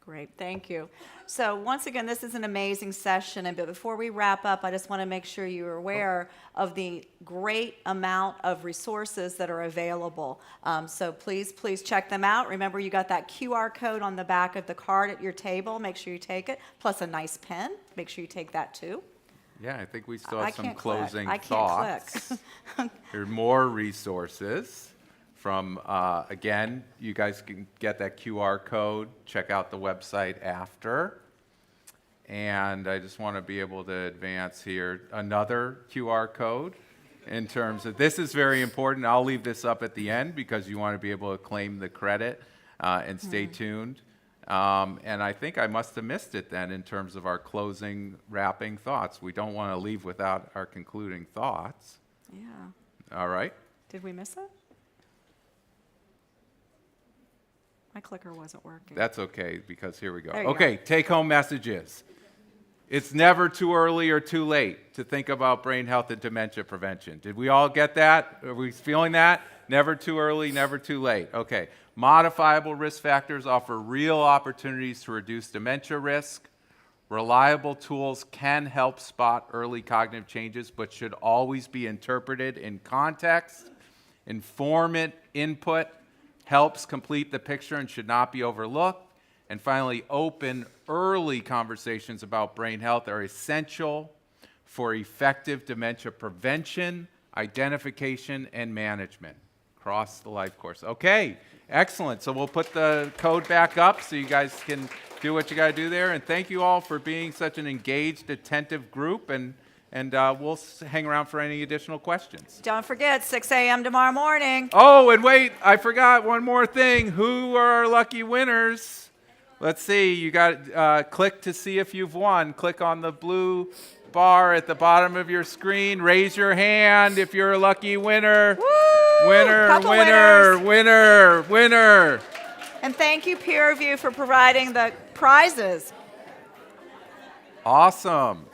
Great, thank you. So once again, this is an amazing session, but before we wrap up, I just want to make sure you're aware of the great amount of resources that are available. So please check them out. Remember, you got that QR code on the back of the card at your table. Make sure you take it, plus a nice pen. Make sure you take that too. Yeah, I think we still have some click. closing I can't thoughts. click. There are more resources. From, again, you guys can get that QR code, check out the website after. And I just want to be able to advance here another QR code in terms of, this is very important. I'll leave this up at the end because you want to be able to claim the credit and stay tuned. And I think I must have missed it then in terms of our closing, wrapping thoughts. We don't want to leave without our concluding thoughts. Yeah. All right. Did we miss it? My clicker wasn't working. That's okay, because here we go. There you Okay, take-home messages. It's never too early or too late to think about brain health and dementia prevention. Did we all get that? Are we feeling that? Never too early, never too late. Okay. Modifiable risk factors offer real opportunities to reduce dementia risk. Reliable tools can help spot early cognitive changes, but should always be interpreted in context. Informant input helps complete the picture and should not be overlooked. And finally, open, early conversations about brain health are essential for effective dementia prevention, identification and management across the life course. Okay, excellent. So we'll put the code back up so you guys can do what you got to do there. And thank you all for being such an engaged, attentive group. And we'll hang around for any additional questions. Don't forget, 6 a.m. tomorrow morning. Oh, and wait, I forgot one more thing. Who are our lucky winners? Let's see. You got click to see if you've won. Click on the blue bar at the bottom of your screen. Raise your hand if you're a lucky winner. Woo! Winner, Couple winner, winners. winner, winner. And thank you, peer review, for providing the prizes. Awesome.